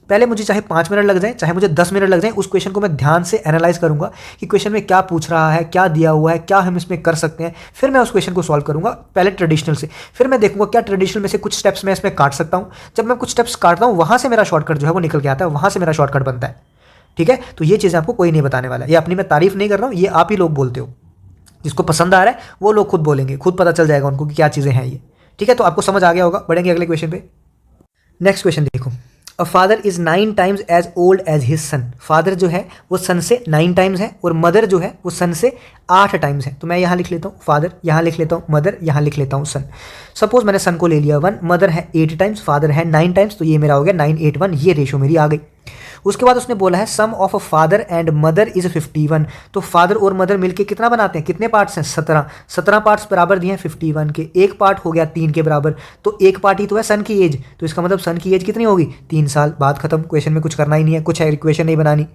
पहले मुझे चाहे 5 मिनट लग जाए, चाहे मुझे 10 मिनट लग जाए, उस क्वेश्चन को मैं ध्यान से एनालाइज करूंगा कि क्वेश्चन में क्या पूछ रहा है, क्या दिया हुआ है, क्या हम इसमें कर सकते हैं। फिर मैं उस क्वेश्चन को सॉल्व करूंगा पहले ट्रेडिशनल से, फिर मैं देखूंगा क्या ट्रेडिशनल में से कुछ स्टेप्स मैं इसमें काट सकता हूँ। जब मैं कुछ स्टेप्स काटता हूँ वहाँ से मेरा शॉर्टकट जो है वो निकल के आता है, वहाँ से मेरा शॉर्टकट बनता है। ठीक है, तो ये चीज़ें आपको कोई नहीं बताने वाला है। ये अपनी मैं तारीफ नहीं कर रहा हूँ, ये आप ही लोग बोलते हो। जिसको पसंद आ रहा है वो लोग खुद बोलेंगे, खुद पता चल जाएगा उनको कि क्या चीज़ें हैं ये। ठीक है, तो आपको समझ आ गया होगा। बढ़ेंगे अगले क्वेश्चन पे। नेक्स्ट क्वेश्चन देखो, a father is 9 times as old as his son. Father जो है वो सन से 9 टाइम्स है और मदर जो है वो सन से 8 टाइम्स है। तो मैं यहाँ लिख लेता हूँ फादर, यहाँ लिख लेता हूँ मदर, यहाँ लिख लेता हूँ सन। सपोज मैंने सन को ले लिया 1, मदर है 8 टाइम्स, फादर है 9 टाइम्स, तो ये मेरा हो गया 9 8 1, ये रेशो मेरी आ गई। उसके बाद उसने बोला है sum of a father and mother is 51। तो फादर और मदर मिलके कितना बनाते हैं, कितने पार्ट्स हैं, 17। 17 पार्ट्स बराबर दिए हैं 51 के, एक पार्ट हो गया 3 के बराबर, तो एक पार्ट ही तो है सन की एज। तो इसका मतलब सन की एज कितनी होगी, 3 साल। बात खत्म, क्वेश्चन में कुछ करना ही नहीं है, कुछ इक्वेशन नहीं बनानी।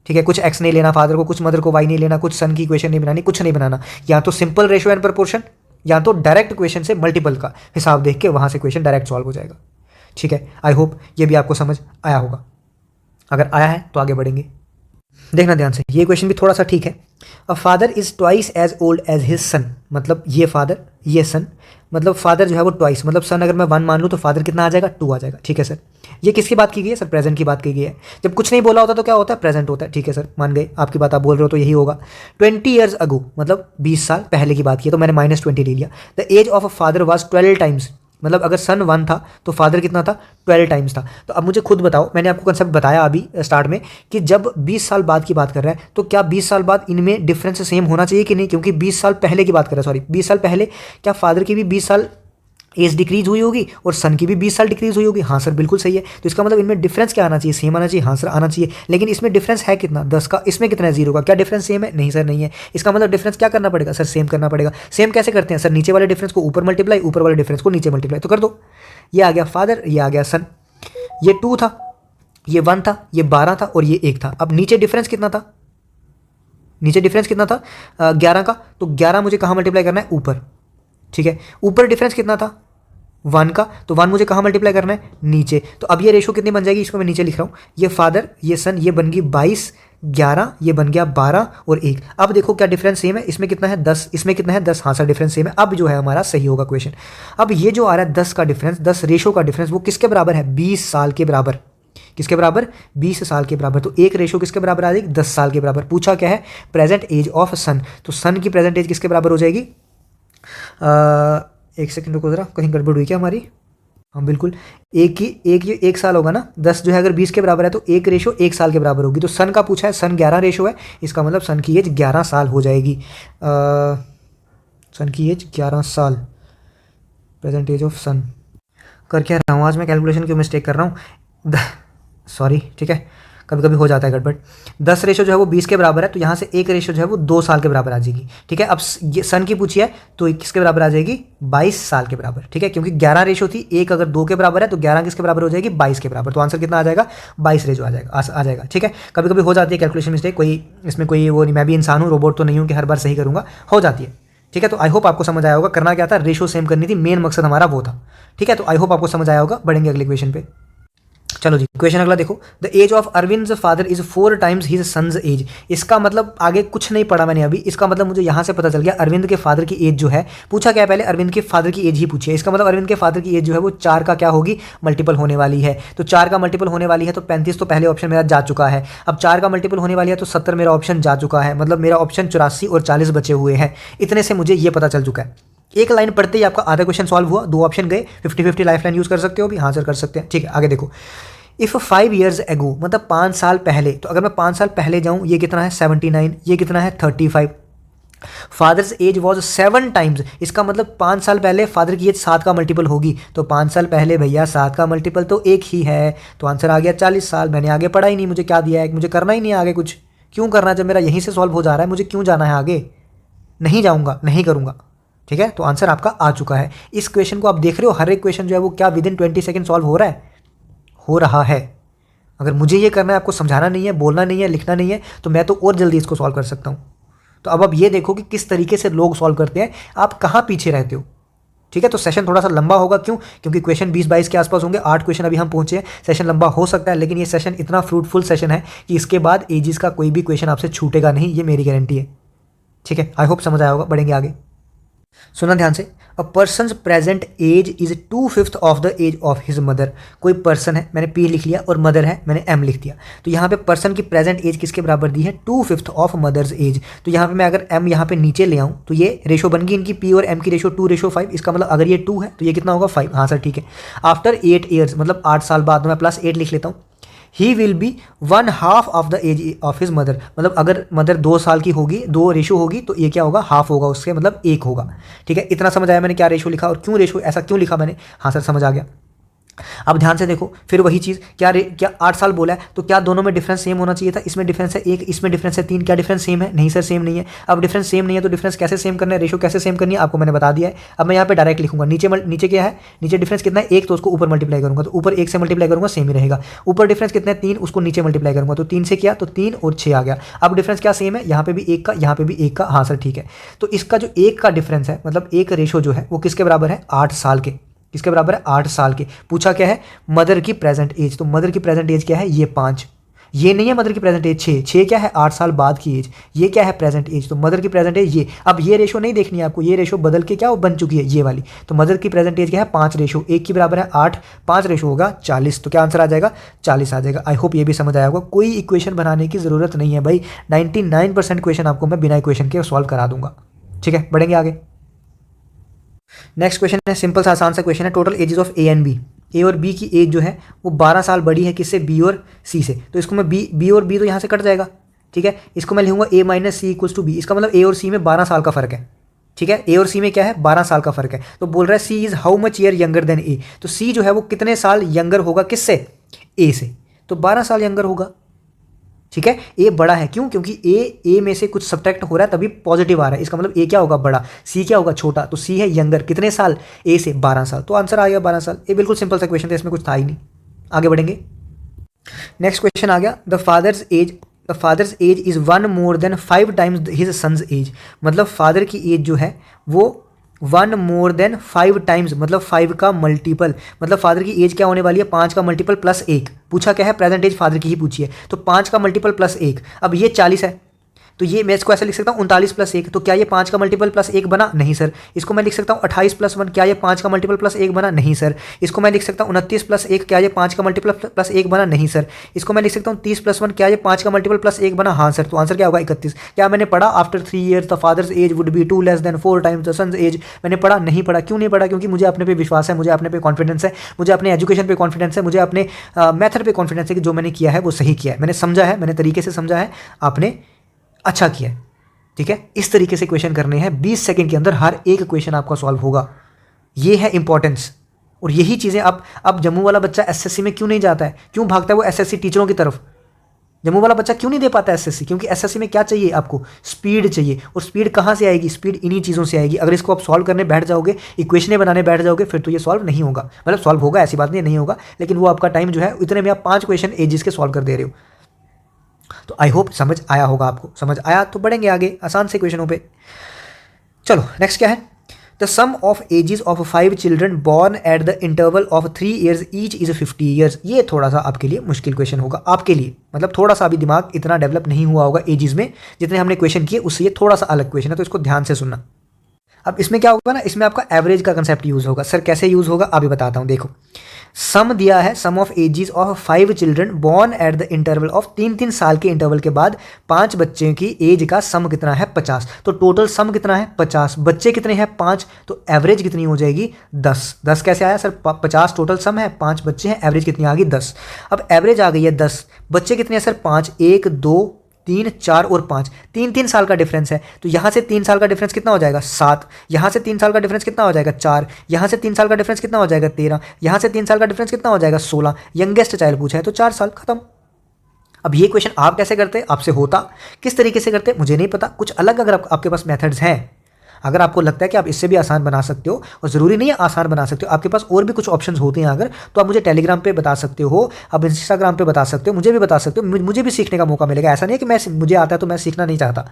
ठीक है, कुछ एक्स नहीं लेना फादर को, कुछ मदर को वाई नहीं लेना, कुछ सन की इक्वेशन नहीं बनानी, कुछ नहीं बनाना। या तो सिंपल रेशियो एंड प्रपोर्शन, या तो डायरेक्ट क्वेश्चन से मल्टीपल का हिसाब देख के वहाँ से क्वेश्चन डायरेक्ट सॉल्व हो जाएगा। ठीक है, आई होप ये भी आपको समझ आया होगा। अगर आया है तो आगे बढ़ेंगे। देखना ध्यान से, ये क्वेश्चन भी थोड़ा सा ठीक है। A father is twice as old as his son, मतलब ये फादर ये सन, मतलब फादर जो है वो ट्वाइस, मतलब सन अगर मैं 1 मान लूँ तो फादर कितना आ जाएगा, 2 आ जाएगा। ठीक है सर। ये किसकी बात की गई है सर, प्रेजेंट की बात की गई है। जब कुछ नहीं बोला होता तो क्या होता है, प्रेजेंट होता है। ठीक है सर, मान गए, आपकी बात आप बोल रहे हो तो यही होगा। 20 ईयर्स अगो, मतलब 20 साल पहले की बात की है, तो मैंने -20 ले लिया। The age of a father was 12 times, मतलब अगर सन 1 था तो फादर कितना था, 12 टाइम्स था। तो अब मुझे खुद बताओ, मैंने आपको कंसेप्ट बताया अभी स्टार्ट में कि जब 20 साल बाद की बात कर रहा है तो क्या 20 साल बाद इनमें डिफरेंस सेम होना चाहिए कि नहीं, क्योंकि 20 साल पहले की बात कर रहा है, सॉरी 20 साल पहले, क्या फादर की भी 20 साल एज डिक्रीज हुई होगी और सन की भी 20 साल डिक्रीज हुई होगी। हाँ सर बिल्कुल सही है। तो इसका मतलब इनमें डिफरेंस क्या आना चाहिए, सेम आना चाहिए। हाँ सर आना चाहिए, लेकिन इसमें डिफरेंस है कितना, 10 का, इसमें कितना है 0 का, क्या डिफरेंस सेम है, नहीं सर नहीं है। इसका मतलब डिफरेंस क्या करना पड़ेगा सर, सेम करना पड़ेगा। सेम कैसे करते हैं सर, नीचे वाले डिफरेंस को ऊपर मल्टीप्लाई, ऊपर वाले डिफरेंस को नीचे मल्टीप्लाई, तो कर दो। ये आ गया फादर, ये आ गया सन, ये 2 था, ये 1 था, ये 12 था और ये 1 था। अब नीचे डिफरेंस कितना था, नीचे डिफरेंस कितना था 11 का, तो 11 मुझे कहाँ मल्टीप्लाई करना है, ऊपर। ठीक है, ऊपर डिफरेंस कितना था 1 का, तो 1 मुझे कहाँ मल्टीप्लाई करना है, नीचे। तो अब ये रेशो कितनी बन जाएगी, इसको मैं नीचे लिख रहा हूँ, ये फादर ये सन, ये बन गई 22, 11, ये बन गया 12 और 1। अब देखो क्या डिफरेंस सेम है, इसमें कितना है 10, इसमें कितना है 10। हाँ सर डिफरेंस सेम है। अब जो है हमारा सही होगा क्वेश्चन। अब ये जो आ रहा है 10 का डिफरेंस, 10 रेशो का डिफरेंस, वो किसके बराबर है, 20 साल के बराबर। किसके बराबर, 20 साल के बराबर। तो एक रेशो किसके बराबर आ जाएगी, 10 साल के बराबर। पूछा क्या है, प्रेजेंट एज ऑफ सन, तो सन की प्रेजेंट एज किसके बराबर हो जाएगी, एक सेकंड रुको जरा, कहीं गड़बड़ हुई क्या हमारी। हाँ बिल्कुल, एक साल होगा ना, 10 जो है अगर 20 के बराबर है तो एक रेशो 1 साल के बराबर होगी। तो सन का पूछा है, सन 11 रेशो है, इसका मतलब सन की एज 11 साल हो जाएगी। सन की एज 11 साल, प्रेजेंट एज ऑफ सन। कर क्या रहा हूँ आज मैं, कैलकुलेशन क्यों मिस्टेक कर रहा हूँ, सॉरी। ठीक है, कभी कभी हो जाता है गड़बड़। 10 रेशो जो है वो 20 के बराबर है, तो यहाँ से एक रेशो जो है वो 2 साल के बराबर आ जाएगी। ठीक है, अब ये सन की पूछी है तो किसके बराबर आ जाएगी, 22 साल के बराबर। ठीक है, क्योंकि 11 रेशो थी, एक अगर 2 के बराबर है तो 11 किसके बराबर हो जाएगी, 22 के बराबर। तो आंसर कितना आ जाएगा, 22 रेशो आ जाएगा, आ जाएगा। ठीक है, कभी कभी हो जाती है कैलकुलेशन मिस्टेक, कोई इसमें कोई वो नहीं, मैं भी इंसान हूँ, रोबोट तो नहीं हूँ कि हर बार सही करूँगा, हो जाती है। ठीक है, तो आई होप आपको समझ आया होगा। करना क्या था, रेशो सेम करनी थी, मेन मकसद हमारा वो था। ठीक है, तो आई होप आपको समझ आया होगा। बढ़ेंगे अगले क्वेश्चन पे। चलो जी, क्वेश्चन अगला देखो। The age of Arvind father is 4 times his sons age. इसका मतलब आगे कुछ नहीं पढ़ा मैंने अभी, इसका मतलब मुझे यहाँ से पता चल गया अरविंद के फादर की एज जो है, पूछा क्या है पहले, अरविंद के फादर की एज ही पूछी है। इसका मतलब अरविंद के फादर की एज जो है वो 4 का क्या होगी, मल्टीपल होने वाली है। तो 4 का मल्टीपल होने वाली है तो 35 तो पहले ऑप्शन मेरा जा चुका है। अब 4 का मल्टीपल होने वाली है तो 70 मेरा ऑप्शन जा चुका है, मतलब मेरा ऑप्शन 84 और 40 बचे हुए हैं। इतने से मुझे ये पता चल चुका है। एक लाइन पढ़ते ही आपका आधा क्वेश्चन सॉल्व हुआ, 2 ऑप्शन गए, 50-50 लाइफ लाइन यूज़ कर सकते हो भी। हाँ सर कर सकते हैं। ठीक है, आगे देखो। इफ़ 5 ईयर्स एगो, मतलब 5 साल पहले, तो अगर मैं 5 साल पहले जाऊँ, ये कितना है 79, ये कितना है 35। फादर्स एज वॉज 7 टाइम्स, इसका मतलब 5 साल पहले फादर की एज 7 का मल्टीपल होगी। तो 5 साल पहले भैया 7 का मल्टीपल तो 1 ही है, तो आंसर आ गया 40 साल। मैंने आगे पढ़ा ही नहीं, मुझे क्या दिया है, मुझे करना ही नहीं आगे कुछ। क्यों करना, जब मेरा यहीं से सॉल्व हो जा रहा है, मुझे क्यों जाना है आगे, नहीं जाऊँगा, नहीं करूँगा। ठीक है, तो आंसर आपका आ चुका है। इस क्वेश्चन को आप देख रहे हो, हर एक क्वेश्चन जो है वो क्या विदिन 20 सेकेंड सॉल्व हो रहा है, हो रहा है। अगर मुझे ये करना है, आपको समझाना नहीं है, बोलना नहीं है, लिखना नहीं है, तो मैं तो और जल्दी इसको सॉल्व कर सकता हूँ। तो अब आप ये देखो कि किस तरीके से लोग सॉल्व करते हैं, आप कहाँ पीछे रहते हो। ठीक है, तो सेशन थोड़ा सा लंबा होगा, क्यों, क्योंकि क्वेश्चन 20-22 के आसपास होंगे, 8 क्वेश्चन अभी हम पहुंचे हैं। सेशन लंबा हो सकता है, लेकिन ये सेशन इतना फ्रूटफुल सेशन है कि इसके बाद एजिस का कोई भी क्वेश्चन आपसे छूटेगा नहीं, ये मेरी गारंटी है। ठीक है, आई होप समझ आया होगा। बढ़ेंगे आगे, सुना ध्यान से। A person's present age is 2/5 of the age of his mother. कोई पर्सन है, मैंने पी लिख लिया, और मदर है, मैंने एम लिख दिया। तो यहाँ पे पर्सन की प्रेजेंट एज किसके बराबर दी है, 2/5 ऑफ मदर्स एज। तो यहाँ पे मैं अगर एम यहाँ पे नीचे ले आऊँ तो ये रेशो बन गई इनकी, पी और एम की रेशो 2:5। इसका मतलब अगर ये 2 है तो ये कितना होगा 5। हाँ सर ठीक है। आफ्टर 8 ईयर्स, मतलब 8 साल बाद, तो मैं +8 लिख लेता हूँ। He will be 1/2 of the age of his mother, मतलब अगर मदर 2 साल की होगी, 2 रेशो होगी, तो ये क्या होगा, हाफ होगा उसके, मतलब 1 होगा। ठीक है, इतना समझ आया मैंने क्या रेशो लिखा और क्यों रेशो ऐसा क्यों लिखा मैंने। हाँ सर समझ आ गया। अब ध्यान से देखो, फिर वही चीज़, क्या 8 साल बोला है तो क्या दोनों में डिफरेंस सेम होना चाहिए था। इसमें डिफरेंस है 1, इसमें डिफरेंस है 3, क्या डिफरेंस सेम है, नहीं सर सेम नहीं है। अब डिफरेंस सेम नहीं है तो डिफरेंस कैसे सेम करना है, रेशो कैसे सेम करनी है, आपको मैंने बता दिया है। अब मैं यहाँ पे डायरेक्ट लिखूंगा, नीचे क्या है, नीचे डिफरेंस कितना है 1, तो उसको ऊपर मल्टीप्लाई करूंगा, तो ऊपर 1 से मल्टीप्लाई करूंगा, सेम ही रहेगा। ऊपर डिफरेंस कितना है 3, उसको नीचे मल्टीप्लाई करूंगा, तो 3 से किया तो 3 और 6 आ गया। अब डिफरेंस क्या सेम है, यहाँ पे भी 1 का, यहाँ पे भी 1 का। हाँ सर ठीक है। तो इसका जो 1 का डिफरेंस है, मतलब एक रेशो जो है वो किसके बराबर है, 8 साल के। किसके बराबर है, 8 साल के। पूछा क्या है, मदर की प्रेजेंट एज, तो मदर की प्रेजेंट एज क्या है, ये 5। ये नहीं है मदर की प्रेजेंट एज 6 क्या है 8 साल बाद की एज, ये क्या है प्रेजेंट एज, तो मदर की प्रेजेंट एज ये। अब ये रेशो नहीं देखनी है आपको, ये रेशो बदल के क्या बन चुकी है ये वाली, तो मदर की प्रेजेंट एज क्या है 5:1 की बराबर है 8, 5 रेशो होगा 40, तो क्या आंसर आ जाएगा 40 आ जाएगा। आई होप ये भी समझ आया होगा, कोई इक्वेशन बनाने की ज़रूरत नहीं है भाई, 99% क्वेश्चन आपको मैं बिना इक्वेशन के सॉल्व करा दूंगा। ठीक है, बढ़ेंगे आगे। नेक्स्ट क्वेश्चन है सिंपल सा आसान सा क्वेश्चन है, total ages of A and B, A और बी की एज जो है वो 12 साल बड़ी है किससे, बी और सी से, तो इसको मैं बी और बी तो यहाँ से कट जाएगा। ठीक है, इसको मैं लिखूंगा A minus C equals to B, इसका मतलब ए और सी में 12 साल का फर्क है। ठीक है, ए और सी में क्या है 12 साल का फर्क है, तो बोल रहा है C is how much year younger than A, तो सी जो है वो कितने साल यंगर होगा किससे, ए से, तो 12 साल यंगर होगा। ठीक है, ए बड़ा है, क्यों, क्योंकि ए में से कुछ सब्ट्रैक्ट हो रहा है तभी पॉजिटिव आ रहा है, इसका मतलब ए क्या होगा बड़ा, सी क्या होगा छोटा, तो सी है यंगर कितने साल, ए से 12 साल, तो आंसर आ गया 12 साल। ये बिल्कुल सिंपल सा क्वेश्चन था, इसमें कुछ था ही नहीं। आगे बढ़ेंगे, नेक्स्ट क्वेश्चन आ गया, the father's age is 1 more than 5 times his sons age, मतलब फादर की एज जो है वो 1 more than 5 times, मतलब 5 का मल्टीपल, मतलब फादर की एज क्या होने वाली है 5 का मल्टीपल प्लस 1, पूछा क्या है प्रेजेंट एज फादर की ही पूछी है, तो 5 का मल्टीपल प्लस 1, अब ये 40 है, तो ये मैं इसको ऐसे लिख सकता हूँ 39 प्लस 1, तो क्या ये 5 का मल्टीपल प्लस 1 बना, नहीं सर। इसको मैं लिख सकता हूँ 28 प्लस 1, क्या ये 5 का मल्टीपल प्लस 1 बना, नहीं सर। इसको मैं लिख सकता हूँ 29 प्लस 1, क्या ये 5 का मल्टीपल प्लस 1 बना, नहीं सर। इसको मैं लिख सकता हूँ 30 प्लस 1, क्या ये 5 का मल्टीपल प्लस 1 बना, हाँ सर, तो आंसर क्या होगा 31। क्या मैंने पढ़ा after 3 years the father's age would be 2 less than 4 times the son's age, मैंने पढ़ा, नहीं पढ़ा, क्यों नहीं पढ़ा, क्योंकि मुझे अपने पे विश्वास है, मुझे अपने पे कॉन्फिडेंस है, मुझे अपने एजुकेशन पे कॉन्फिडेंस है, मुझे अपने मेथड पे कॉन्फिडेंस है कि जो मैंने किया है वो सही किया है, मैंने समझा है, मैंने तरीके से समझा है, आपने अच्छा किया है। ठीक है, इस तरीके से क्वेश्चन करने हैं, 20 सेकंड के अंदर हर एक क्वेश्चन आपका सॉल्व होगा, ये है इंपॉर्टेंस। और यही चीज़ें अब जम्मू वाला बच्चा एसएससी में क्यों नहीं जाता है, क्यों भागता है वो एसएससी टीचरों की तरफ, जम्मू वाला बच्चा क्यों नहीं दे पाता एसएससी, क्योंकि एसएससी में क्या चाहिए आपको, स्पीड चाहिए, और स्पीड कहाँ से आएगी, स्पीड इन्हीं चीज़ों से आएगी। अगर इसको आप सॉल्व करने बैठ जाओगे, इक्वेशनें बनाने बैठ जाओगे, फिर तो ये सॉल्व नहीं होगा, मतलब सॉल्व होगा ऐसी बात नहीं होगा, लेकिन वो आपका टाइम जो है इतने में आप 5 क्वेश्चन एजिस के सॉल्व कर दे रहे हो। तो आई होप समझ आया होगा आपको, समझ आया तो बढ़ेंगे आगे आसान से क्वेश्चनों पे। चलो नेक्स्ट क्या है, the sum of ages of 5 children born at the interval of 3 years each is 50 years, ये थोड़ा सा आपके लिए मुश्किल क्वेश्चन होगा, आपके लिए मतलब थोड़ा सा अभी दिमाग इतना डेवलप नहीं हुआ होगा एजेस में जितने हमने क्वेश्चन किए, उससे ये थोड़ा सा अलग क्वेश्चन है, तो इसको ध्यान से सुनना। अब इसमें क्या होगा ना, इसमें आपका एवरेज का कंसेप्ट यूज होगा। सर कैसे यूज होगा अभी बताता हूँ, देखो सम दिया है, sum of ages of 5 children born at the interval of 3 साल के इंटरवल के बाद 5 बच्चों की एज का सम कितना है 50, तो टोटल सम कितना है 50, बच्चे कितने हैं 5, तो एवरेज कितनी हो जाएगी 10 कैसे आया सर, 50 टोटल सम है, 5 बच्चे हैं, एवरेज कितनी आ गई 10। अब एवरेज आ गई है 10, बच्चे कितने हैं सर 5, 1 2 3 4 और 5, 3 साल का डिफरेंस है, तो यहाँ से 3 साल का डिफरेंस कितना हो जाएगा 7, यहाँ से 3 साल का डिफरेंस कितना हो जाएगा 4, यहाँ से 3 साल का डिफरेंस कितना हो जाएगा 13, यहाँ से 3 साल का डिफरेंस कितना हो जाएगा 16, यंगेस्ट चाइल्ड पूछा है तो 4 साल खत्म। अब ये क्वेश्चन आप कैसे करते, आपसे होता किस तरीके से करते मुझे नहीं पता, कुछ अलग अगर आपके पास मेथड्स हैं, अगर आपको लगता है कि आप इससे भी आसान बना सकते हो, और ज़रूरी नहीं है आसान बना सकते हो, आपके पास और भी कुछ ऑप्शंस होते हैं अगर, तो आप मुझे टेलीग्राम पे बता सकते हो, आप इंस्टाग्राम पे बता सकते हो, मुझे भी बता सकते हो, मुझे भी सीखने का मौका मिलेगा। ऐसा नहीं है कि मुझे आता है तो मैं सीखना नहीं चाहता,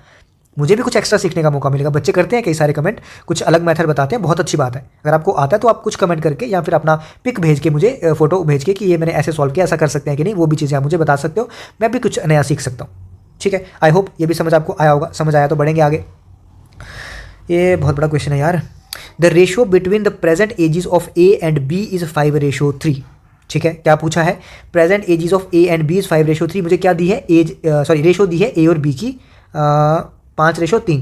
मुझे भी कुछ एक्स्ट्रा सीखने का मौका मिलेगा। बच्चे करते हैं कई सारे कमेंट, कुछ अलग मेथड बताते हैं, बहुत अच्छी बात है। अगर आपको आता है तो आप कुछ कमेंट करके या फिर अपना पिक भेज के मुझे, फोटो भेज के कि ये मैंने ऐसे सॉल्व किया, ऐसा कर सकते हैं कि नहीं, वो भी चीज़ें आप मुझे बता सकते हो, मैं भी कुछ नया सीख सकता हूँ। ठीक है, आई होप ये भी समझ आपको आया होगा, समझ आया तो बढ़ेंगे आगे। ये बहुत बड़ा क्वेश्चन है यार, the ratio between the present ages of A and B is 5:3। ठीक है, क्या पूछा है, present ages of A and B is 5:3, मुझे क्या दी है रेशियो दी है ए और बी की 5:3।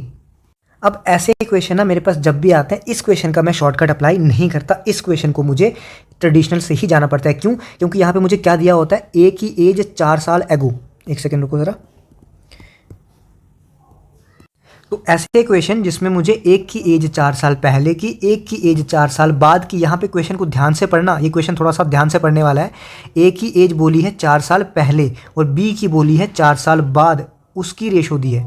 अब ऐसे क्वेश्चन ना मेरे पास जब भी आते हैं, इस क्वेश्चन का मैं शॉर्टकट अप्लाई नहीं करता, इस क्वेश्चन को मुझे ट्रेडिशनल से ही जाना पड़ता है। क्यों, क्योंकि यहाँ पे मुझे क्या दिया होता है, ए की एज 4 साल एगो, एक सेकेंड रुको ज़रा, तो ऐसे क्वेश्चन जिसमें मुझे एक की एज 4 साल पहले की, एक की एज 4 साल बाद की, यहाँ पे क्वेश्चन को ध्यान से पढ़ना, ये क्वेश्चन थोड़ा सा ध्यान से पढ़ने वाला है। ए की एज बोली है 4 साल पहले और बी की बोली है 4 साल बाद, उसकी रेशो दी है।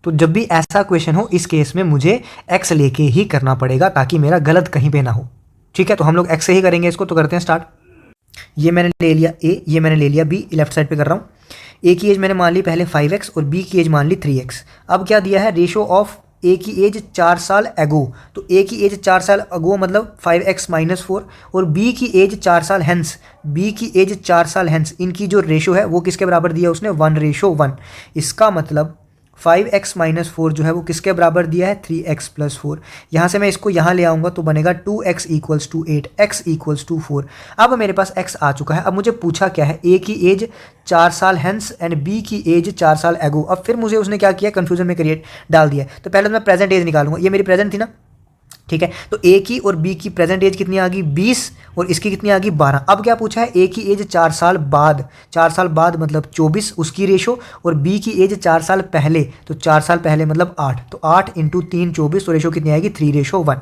तो जब भी ऐसा क्वेश्चन हो, इस केस में मुझे एक्स लेके ही करना पड़ेगा ताकि मेरा गलत कहीं पे ना हो। ठीक है, तो हम लोग एक्स से ही करेंगे इसको, तो करते हैं स्टार्ट। ये मैंने ले लिया ए, ये मैंने ले लिया बी, लेफ्ट साइड पे कर रहा हूँ। ए की एज मैंने मान ली पहले 5x और बी की एज मान ली 3x। अब क्या दिया है, रेशो ऑफ ए की एज 4 साल एगो, तो ए की एज 4 साल एगो मतलब 5x-4, और बी की एज 4 साल हेंस, बी की एज 4 साल हेंस, इनकी जो रेशो है वो किसके बराबर दिया उसने 1:1। इसका मतलब 5x-4 जो है वो किसके बराबर दिया है 3x+4। यहाँ से मैं इसको यहाँ ले आऊँगा तो बनेगा 2x = 8, x = 4। अब मेरे पास x आ चुका है। अब मुझे पूछा क्या है, a की एज 4 साल हेंस एंड b की एज 4 साल एगो। अब फिर मुझे उसने क्या किया, कन्फ्यूजन में क्रिएट डाल दिया। तो पहले मैं प्रेजेंट एज निकालूंगा, ये मेरी प्रेजेंट थी ना, ठीक है। तो ए की और बी की प्रेजेंट एज कितनी आ गई 20, और इसकी कितनी आ गई 12। अब क्या पूछा है, ए की एज 4 साल बाद, 4 साल बाद मतलब 24 उसकी रेशो, और बी की एज 4 साल पहले, तो 4 साल पहले मतलब 8, तो 8 × 3 24, तो रेशो कितनी आएगी 3:1।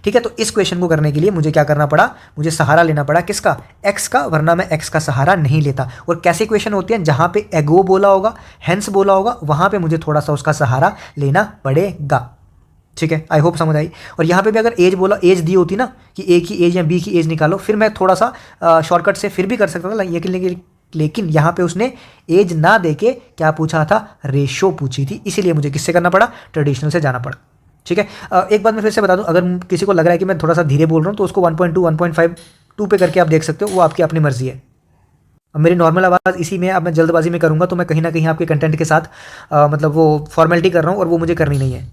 ठीक है। तो इस क्वेश्चन को करने के लिए मुझे क्या करना पड़ा, मुझे सहारा लेना पड़ा किसका, एक्स का, वरना मैं एक्स का सहारा नहीं लेता। और कैसे क्वेश्चन होते हैं, जहाँ पे एगो बोला होगा, हेंस बोला होगा, वहाँ पे मुझे थोड़ा सा उसका सहारा लेना पड़ेगा। ठीक है, आई होप समझ आई। और यहाँ पे भी अगर एज बोला, एज दी होती ना कि ए की एज या बी की एज निकालो, फिर मैं थोड़ा सा शॉर्टकट से फिर भी कर सकता था लेकिन यहाँ पे उसने एज ना देके क्या पूछा था, रेशो पूछी थी, इसीलिए मुझे किससे करना पड़ा, ट्रेडिशनल से जाना पड़ा। ठीक है। एक बात मैं फिर से बता दूं, अगर किसी को लग रहा है कि मैं थोड़ा सा धीरे बोल रहा हूँ तो उसको 1.2 1.5 पे करके आप देख सकते हो, वो आपकी अपनी मर्जी है। अब मेरी नॉर्मल आवाज़ इसी में, अब मैं जल्दबाजी में करूँगा तो मैं कहीं ना कहीं आपके कंटेंट के साथ मतलब वो फॉर्मेलिटी कर रहा हूँ, और वो मुझे करनी नहीं है।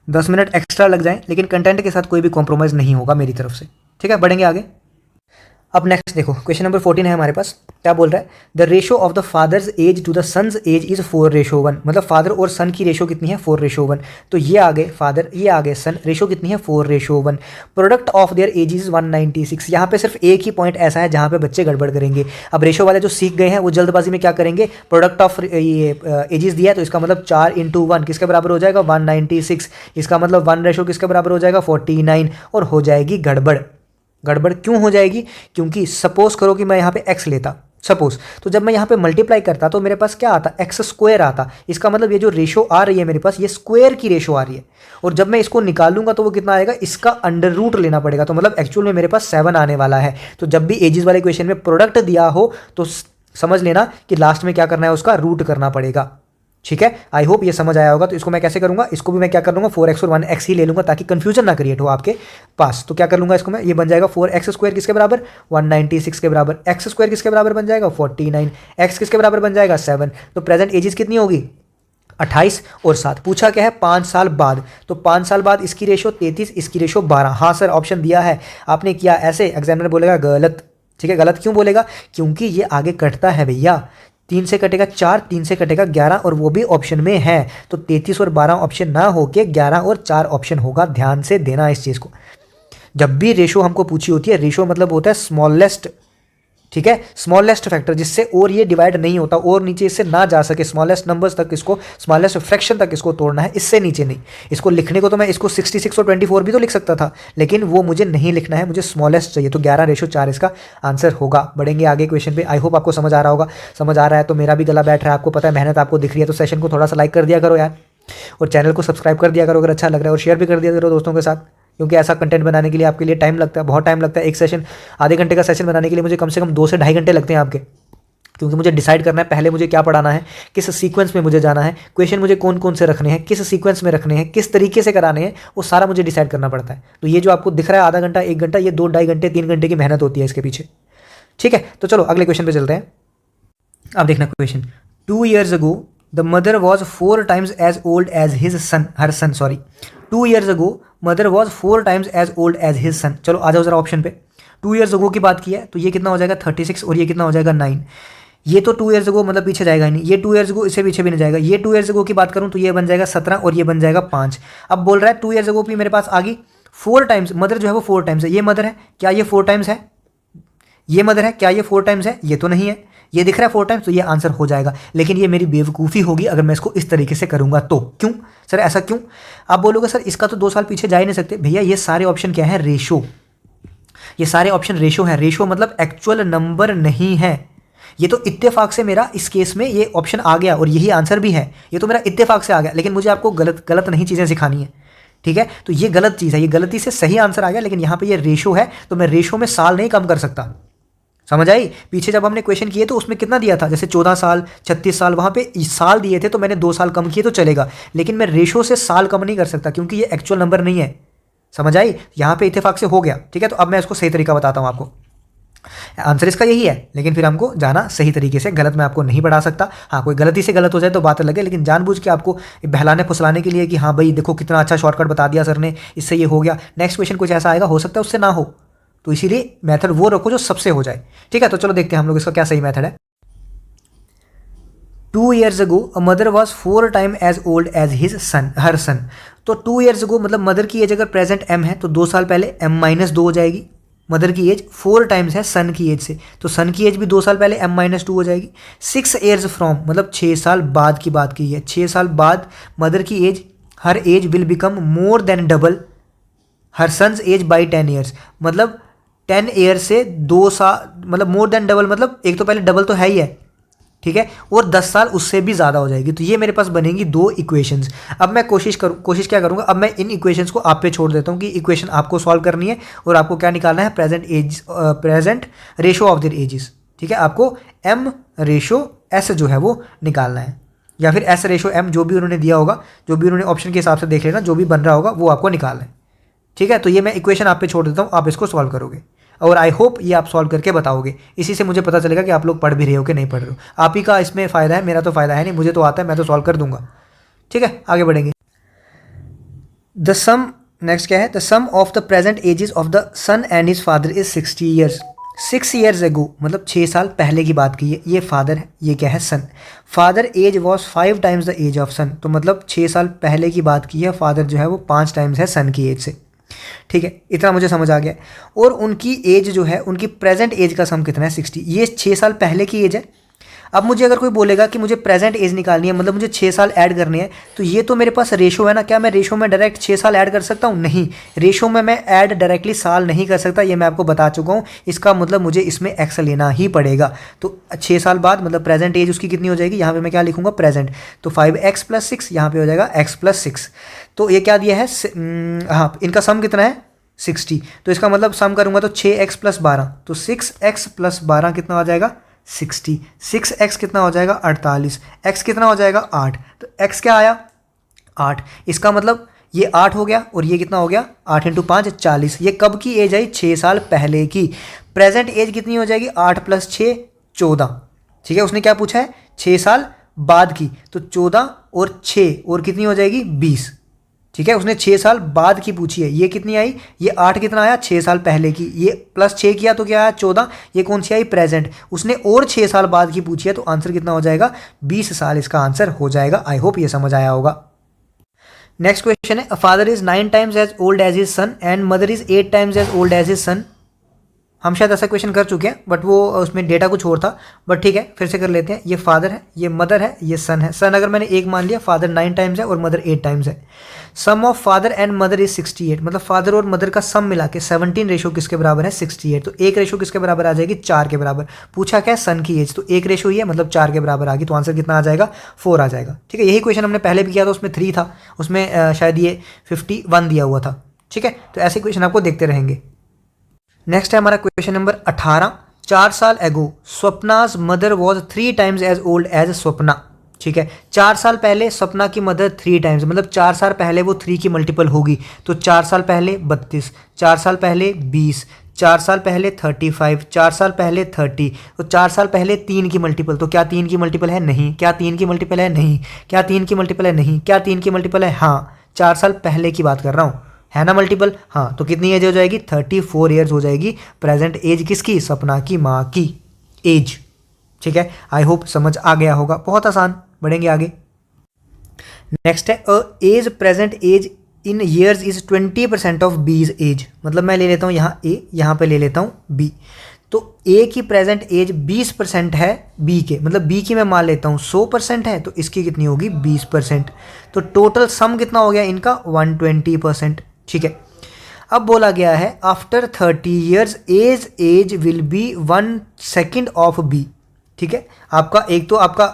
10 मिनट एक्स्ट्रा लग जाएं, लेकिन कंटेंट के साथ कोई भी कॉम्प्रोमाइज़ नहीं होगा मेरी तरफ से। ठीक है, बढ़ेंगे आगे। अब नेक्स्ट देखो, क्वेश्चन नंबर 14 है हमारे पास। क्या बोल रहा है, the ratio of the father's age to the son's age is 4:1, मतलब फादर और सन की रेशो कितनी है 4:1। तो ये आगे फादर, ये आगे सन, रेशो कितनी है 4:1। Product of their age is 196। यहाँ पे सिर्फ एक ही पॉइंट ऐसा है जहाँ पे बच्चे गड़बड़ करेंगे। अब रेशो वाले जो सीख गए हैं वो जल्दबाजी में क्या करेंगे, प्रोडक्ट ऑफ ये एजेस दिया है तो इसका मतलब 4 × 1 किसके बराबर हो जाएगा 196। इसका मतलब 1 किसके बराबर हो जाएगा 49, और हो जाएगी गड़बड़। गड़बड़ क्यों हो जाएगी, क्योंकि सपोज करो कि मैं यहाँ पे x लेता, सपोज, तो जब मैं यहाँ पे मल्टीप्लाई करता तो मेरे पास क्या आता, x² आता। इसका मतलब ये जो रेशो आ रही है मेरे पास, ये स्क्वायर की रेशो आ रही है, और जब मैं इसको निकालूंगा तो वो कितना आएगा, इसका अंडर रूट लेना पड़ेगा। तो मतलब एक्चुअल में मेरे पास 7 आने वाला है। तो जब भी एजेस वाले क्वेश्चन में प्रोडक्ट दिया हो तो समझ लेना कि लास्ट में क्या करना है, उसका रूट करना पड़ेगा। ठीक है, आई होप ये समझ आया होगा। तो इसको मैं कैसे करूंगा, इसको भी मैं क्या कर लूंगा 4x और 1x ही ले लूंगा ताकि कंफ्यूजन ना क्रिएट हो आपके पास। तो क्या कर लूंगा इसको मैं, ये बन जाएगा 4x² किसके बराबर 196 के बराबर, x² किसके बराबर बन जाएगा 49, x किसके बराबर बन जाएगा 7। तो प्रेजेंट एजेस कितनी होगी 28 और 7। पूछा क्या है 5 साल बाद, तो 5 साल बाद इसकी रेशो 33, इसकी रेशो 12। हाँ सर ऑप्शन दिया है, आपने किया ऐसे, एग्जामिनर बोलेगा गलत। ठीक है, गलत क्यों बोलेगा, क्योंकि ये आगे कटता है भैया, 3 से कटेगा 4, 3 से कटेगा 11, और वो भी ऑप्शन में है। तो 33 और 12 ऑप्शन ना होके 11 और 4 ऑप्शन होगा। ध्यान से देना इस चीज़ को। जब भी रेशो हमको पूछी होती है, रेशो मतलब होता है स्मॉलेस्ट, ठीक है, स्मॉलेस्ट फैक्टर, जिससे और ये डिवाइड नहीं होता, और नीचे इससे ना जा सके, स्मॉलेस्ट नंबर्स तक इसको, स्मॉलेस्ट फ्रैक्शन तक इसको तोड़ना है, इससे नीचे नहीं। इसको लिखने को तो मैं इसको 66 और 24 भी तो लिख सकता था, लेकिन वो मुझे नहीं लिखना है, मुझे स्मॉलेस्ट चाहिए। तो 11:4 इसका आंसर होगा। बढ़ेंगे आगे क्वेश्चन पे। आई होप आपको समझ आ रहा होगा। समझ आ रहा है तो मेरा भी गला बैठ रहा है, आपको पता है, मेहनत आपको दिख रही है, तो सेशन को थोड़ा सा लाइक कर दिया करो यार, और चैनल को सब्सक्राइब कर दिया करो अगर अच्छा लग रहा है, और शेयर भी कर दिया करो दोस्तों के साथ, क्योंकि ऐसा कंटेंट बनाने के लिए आपके लिए टाइम लगता है, बहुत टाइम लगता है। एक सेशन आधे घंटे का सेशन बनाने के लिए मुझे कम से कम 2 से ढाई घंटे लगते हैं आपके, क्योंकि मुझे डिसाइड करना है पहले मुझे क्या पढ़ाना है, किस सीक्वेंस में मुझे जाना है, क्वेश्चन मुझे कौन कौन से रखने हैं, किस सीक्वेंस में रखने हैं, किस तरीके से कराने हैं, वो सारा मुझे डिसाइड करना पड़ता है। तो ये जो आपको दिख रहा है आधा घंटा 1 घंटा, ये 2 ढाई घंटे 3 घंटे की मेहनत होती है इसके पीछे। ठीक है, तो चलो अगले क्वेश्चन पे चलते हैं। अब देखना question, 2 years ago the mother was 4 times as old as her son 2 years ago mother was 4 times as old as his son। चलो आ जाओ जरा ऑप्शन पे। 2 years ago की बात की है तो ये कितना हो जाएगा 36, और ये कितना हो जाएगा 9। ये तो 2 years ago मतलब पीछे जाएगा ही नहीं, ये 2 years ago इससे पीछे भी नहीं जाएगा। ये 2 years ago की बात करूँ तो ये बन जाएगा 17, और ये बन जाएगा 5। अब बोल रहा है 2 years ago भी मेरे पास आ गई 4 टाइम्स, मदर जो है वो 4 टाइम्स है। ये मदर है क्या, ये 4 टाइम्स है, ये मदर है क्या, ये 4 टाइम्स है, ये तो नहीं है। ये दिख रहा है 4 टाइम्स, तो ये आंसर हो जाएगा। लेकिन ये मेरी बेवकूफ़ी होगी अगर मैं इसको इस तरीके से करूंगा तो। क्यों सर, ऐसा क्यों? आप बोलोगे सर इसका तो 2 साल पीछे जा ही नहीं सकते। भैया ये सारे ऑप्शन क्या है, रेशो, ये सारे ऑप्शन रेशो है। रेशो मतलब एक्चुअल नंबर नहीं है। ये तो इत्तेफाक से मेरा इस केस में ये ऑप्शन आ गया, और यही आंसर भी है। ये तो मेरा इत्तेफाक से आ गया, लेकिन मुझे आपको गलत नहीं चीज़ें सिखानी है। ठीक है, तो ये गलत चीज़ है, ये गलती से सही आंसर आ गया, लेकिन यहाँ पे ये रेशो है, तो मैं रेशो में साल नहीं कम कर सकता। समझ आई? पीछे जब हमने क्वेश्चन किए तो उसमें कितना दिया था, जैसे 14 साल 36 साल, वहाँ पे साल दिए थे तो मैंने 2 साल कम किए तो चलेगा, लेकिन मैं रेशो से साल कम नहीं कर सकता क्योंकि ये एक्चुअल नंबर नहीं है। समझ आई? यहाँ पे इत्तेफाक से हो गया। ठीक है, तो अब मैं इसको सही तरीका बताता हूँ आपको। आंसर इसका यही है, लेकिन फिर हमको जाना सही तरीके से, गलत मैं आपको नहीं पढ़ा सकता। हाँ, कोई गलती से गलत हो जाए तो बात अलग है, लेकिन जानबूझ के आपको बहलाने फुसलाने के लिए कि हाँ भाई देखो कितना अच्छा शॉर्टकट बता दिया सर ने, इससे ये हो गया, नेक्स्ट क्वेश्चन कुछ ऐसा आएगा, हो सकता है उससे ना हो, तो इसीलिए मेथड वो रखो जो सबसे हो जाए। ठीक है, तो चलो देखते हैं हम लोग इसका क्या सही मेथड है। 2 years ago a mother was 4 times as old as her son। तो 2 years ago मतलब मदर की एज अगर प्रेजेंट m है तो 2 साल पहले m-2 हो जाएगी। मदर की एज 4 टाइम्स है सन की एज से, तो सन की एज भी 2 साल पहले m-2 हो जाएगी। 6 years फ्रॉम मतलब 6 साल बाद की बात की है, 6 साल बाद मदर की age, her age will become more than double her son's age by 10 years। मतलब 10 years से 2 साल मतलब मोर देन डबल, मतलब एक तो पहले डबल तो है ही है, ठीक है, और 10 साल उससे भी ज़्यादा हो जाएगी। तो ये मेरे पास बनेंगी 2 इक्वेशंस। अब मैं कोशिश क्या करूँगा, अब मैं इन इक्वेशंस को आप पे छोड़ देता हूँ कि इक्वेशन आपको सॉल्व करनी है और आपको क्या निकालना है, present ratio of their edges. ठीक है, आपको m रेशो s जो है वो निकालना है, या फिर s रेशो m, जो भी उन्होंने दिया होगा, जो भी उन्होंने ऑप्शन के हिसाब से देख लेना, जो भी बन रहा होगा वो आपको निकालना है। ठीक है, तो ये मैं इक्वेशन आप पे छोड़ देता हूँ, आप इसको सॉल्व करोगे और आई होप ये आप सॉल्व करके बताओगे। इसी से मुझे पता चलेगा कि आप लोग पढ़ भी रहे हो कि नहीं पढ़ रहे हो। आप ही का इसमें फ़ायदा है, मेरा तो फ़ायदा है नहीं, मुझे तो आता है, मैं तो सॉल्व कर दूंगा। ठीक है, आगे बढ़ेंगे। द सम, नेक्स्ट क्या है, the sum of the present ages of the son and his father is 60 years। 6 years ago मतलब 6 साल पहले की बात की है, ये फादर है, ये क्या है, son. Father age was 5 times the age of son, तो मतलब 6 साल पहले की बात की है, फादर जो है वो 5 times है सन की एज से। ठीक है, इतना मुझे समझ आ गया। और उनकी एज जो है, उनकी प्रेजेंट एज का सम कितना है, 60। ये 6 साल पहले की एज है। अब मुझे अगर कोई बोलेगा कि मुझे प्रेजेंट एज निकालनी है, मतलब मुझे 6 साल ऐड करने हैं, तो ये तो मेरे पास रेशो है ना, क्या मैं रेशो में डायरेक्ट 6 साल ऐड कर सकता हूँ? नहीं, रेशो में मैं ऐड डायरेक्टली साल नहीं कर सकता, ये मैं आपको बता चुका हूँ। इसका मतलब मुझे इसमें एक्स लेना ही पड़ेगा। तो 6 साल बाद मतलब प्रेजेंट एज उसकी कितनी हो जाएगी, यहाँ पर मैं क्या लिखूँगा, प्रेजेंट, तो 5x + 6, यहाँ पर हो जाएगा x + 6। तो ये क्या दिया है, हाँ, इनका सम कितना है, 60। तो इसका मतलब सम करूँगा तो 6x + 12, तो 6x + 12 कितना हो जाएगा, 60। 6x कितना हो जाएगा, 48। x कितना हो जाएगा, 8। तो x क्या आया, 8। इसका मतलब ये 8 हो गया और ये कितना हो गया, 8 × 5 40। ये कब की एज आई, 6 साल पहले की। प्रेजेंट एज कितनी हो जाएगी, 8 + 6 14। ठीक है, उसने क्या पूछा है, 6 साल बाद की, तो 14 और 6 और कितनी हो जाएगी, 20। ठीक है, उसने 6 साल बाद की पूछी है, ये कितनी आई, ये 8 कितना आया, 6 साल पहले की, ये +6 किया तो क्या आया, 14। ये कौन सी आई, प्रेजेंट। उसने और 6 साल बाद की पूछी है, तो आंसर कितना हो जाएगा, 20 साल इसका आंसर हो जाएगा। आई होप ये समझ आया होगा। नेक्स्ट क्वेश्चन है, a father is 9 times as old as his son and mother is 8 times as old as his son. हम शायद ऐसा क्वेश्चन कर चुके हैं, बट वो उसमें डेटा कुछ और था, बट ठीक है फिर से कर लेते हैं। ये फादर है, ये मदर है, ये सन है। सन अगर मैंने 1 मान लिया, फादर 9 times है और मदर 8 times है। Sum of father and mother is 68, मतलब फादर और मदर का सम मिला के 17 रेशो किसके बराबर है, 68। तो 1 रेशो किसके बराबर आ जाएगी, 4 के बराबर। पूछा क्या है, सन की एज, तो 1 रेशो ही है, मतलब 4 के बराबर आ गई, तो आंसर कितना आ जाएगा, 4 आ जाएगा। ठीक है, यही क्वेश्चन हमने पहले भी किया था, उसमें 3 था, उसमें शायद ये 51 दिया हुआ था। ठीक है, तो ऐसे क्वेश्चन आपको देखते रहेंगे। नेक्स्ट है हमारा क्वेश्चन नंबर 18। 4 साल ago Swapna's mother was 3 times as old as Swapna. ठीक है, 4 साल पहले सपना की मदर 3 times, मतलब 4 साल पहले वो 3 की मल्टीपल होगी, तो 4 साल पहले 32, 4 साल पहले 20, 4 साल पहले 35, 4 साल पहले 30, तो 4 साल पहले 3 की मल्टीपल, तो क्या 3 की मल्टीपल है, नहीं। क्या 3 की मल्टीपल है, नहीं। क्या 3 की मल्टीपल है, नहीं। क्या 3 की मल्टीपल है, हाँ। 4 साल पहले की बात कर रहा हूँ, है ना मल्टीपल, हाँ। तो कितनी एज हो जाएगी, 34 ईयर्स हो जाएगी प्रेजेंट एज किसकी, सपना की माँ की एज। ठीक है, आई होप समझ आ गया होगा, बहुत आसान। बढ़ेंगे आगे। नेक्स्ट है, a age present age in years is 20% of B's age, मतलब मैं ले लेता हूँ यहाँ ए, यहाँ पे ले लेता हूँ बी। तो ए की प्रेजेंट एज 20% है बी के, मतलब बी की मैं मान लेता हूँ 100% है, तो इसकी कितनी होगी, 20%। तो टोटल सम कितना हो गया इनका, 120%। ठीक है, अब बोला गया है after 30 years age will be 1 second of B. ठीक है, आपका एक तो आपका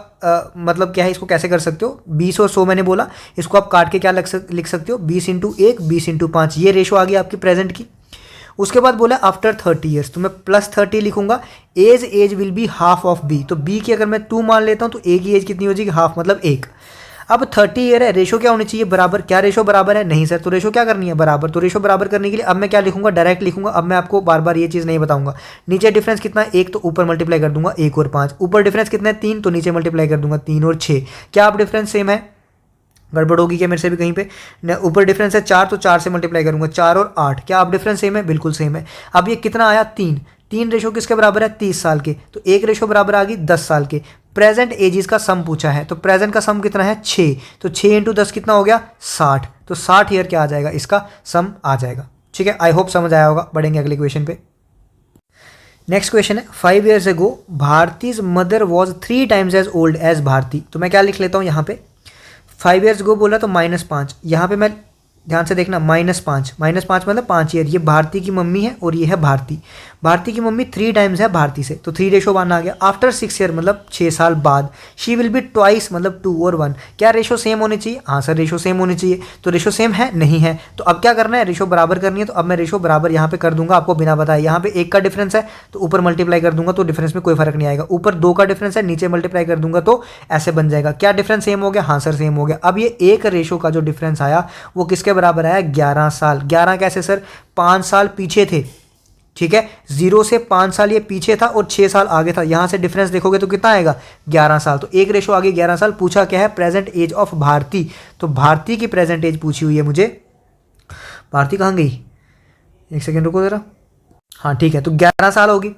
मतलब क्या है, इसको कैसे कर सकते हो, 20 और 100 मैंने बोला, इसको आप काट के क्या लिख सकते हो, 20 × 1 20 × 5, ये रेशो आ गई आपकी प्रेजेंट की। उसके बाद बोला आफ्टर 30 ईयर्स, तो मैं +30 लिखूंगा। Age will be half of B, तो बी की अगर मैं 2 मान लेता हूँ तो ए की एज कितनी हो जाएगी, हाफ मतलब 1। अब 30 ईयर है, रेशो क्या होनी चाहिए, बराबर। क्या रेशो बराबर है, नहीं सर, तो रेशो क्या करनी है, बराबर। तो रेशो बराबर करने के लिए अब मैं क्या लिखूंगा, डायरेक्ट लिखूंगा। अब मैं आपको बार बार ये चीज़ नहीं बताऊंगा। नीचे डिफरेंस कितना है 1, तो ऊपर मल्टीप्लाई कर दूंगा 1 और 5। ऊपर डिफरेंस कितना है 3, तो नीचे मल्टीप्लाई कर दूंगा 3 और 6। क्या आप डिफरेंस सेम है, गड़बड़ होगी क्या मेरे से भी कहीं पे। ऊपर डिफरेंस है 4, तो 4 से मल्टीप्लाई करूंगा 4 और 8। क्या आप डिफरेंस सेम है, बिल्कुल सेम है। अब ये कितना आया 3, 3 रेशो किसके बराबर है 30 साल के, तो 1 रेशो बराबर आ गई 10 साल के। प्रेजेंट एजिस का सम पूछा है, तो प्रेजेंट का सम कितना है 6, तो 6 इंटू 10 कितना हो गया 60, तो 60 ईयर क्या आ जाएगा, इसका सम आ जाएगा। ठीक है, आई होप समझ आया होगा। बढ़ेंगे अगले क्वेश्चन पे। नेक्स्ट क्वेश्चन है 5 years ago Bharti's mother was 3 times as old as Bharti. तो मैं क्या लिख लेता हूँ यहाँ पे, 5 ईयर्स गो बोला तो -5, यहाँ पे मैं ध्यान से देखना -5 मतलब 5 ईयर। ये भारती की मम्मी है और ये है भारती। भारती की मम्मी 3 टाइम्स है भारती से, तो 3 रेशो 1 आ गया। आफ्टर 6 ईयर मतलब 6 साल बाद, शी विल बी ट्वाइस मतलब 2 और 1। क्या रेशो सेम होनी चाहिए, हाँ सर रेशो सेम होनी चाहिए। तो रेशो सेम है, नहीं है, तो अब क्या करना है, रेशो बराबर करनी है। तो अब मैं रेशो बराबर यहाँ पे कर दूंगा आपको बिना बताए। यहाँ पे 1 का डिफरेंस है तो ऊपर मल्टीप्लाई कर दूंगा, तो डिफरेंस में कोई फर्क नहीं आएगा। ऊपर 2 का डिफरेंस है, नीचे मल्टीप्लाई कर दूंगा तो ऐसे बन जाएगा। क्या डिफरेंस सेम हो गया, हाँ सर सेम हो गया। अब ये एक रेशो का जो डिफरेंस आया वो किसके बराबर आया, 11 साल। 11 कैसे सर, 5 साल पीछे थे। ठीक है, 0 से 5 साल ये पीछे था और 6 साल आगे था। यहां से डिफरेंस देखोगे तो कितना आएगा 11 साल, तो एक रेशो आगे 11 साल। पूछा क्या है, प्रेजेंट एज ऑफ भारती, तो भारती की प्रेजेंट एज पूछी हुई है मुझे। भारती कहाँ गई, एक सेकेंड रुको जरा। हाँ ठीक है, तो 11 साल होगी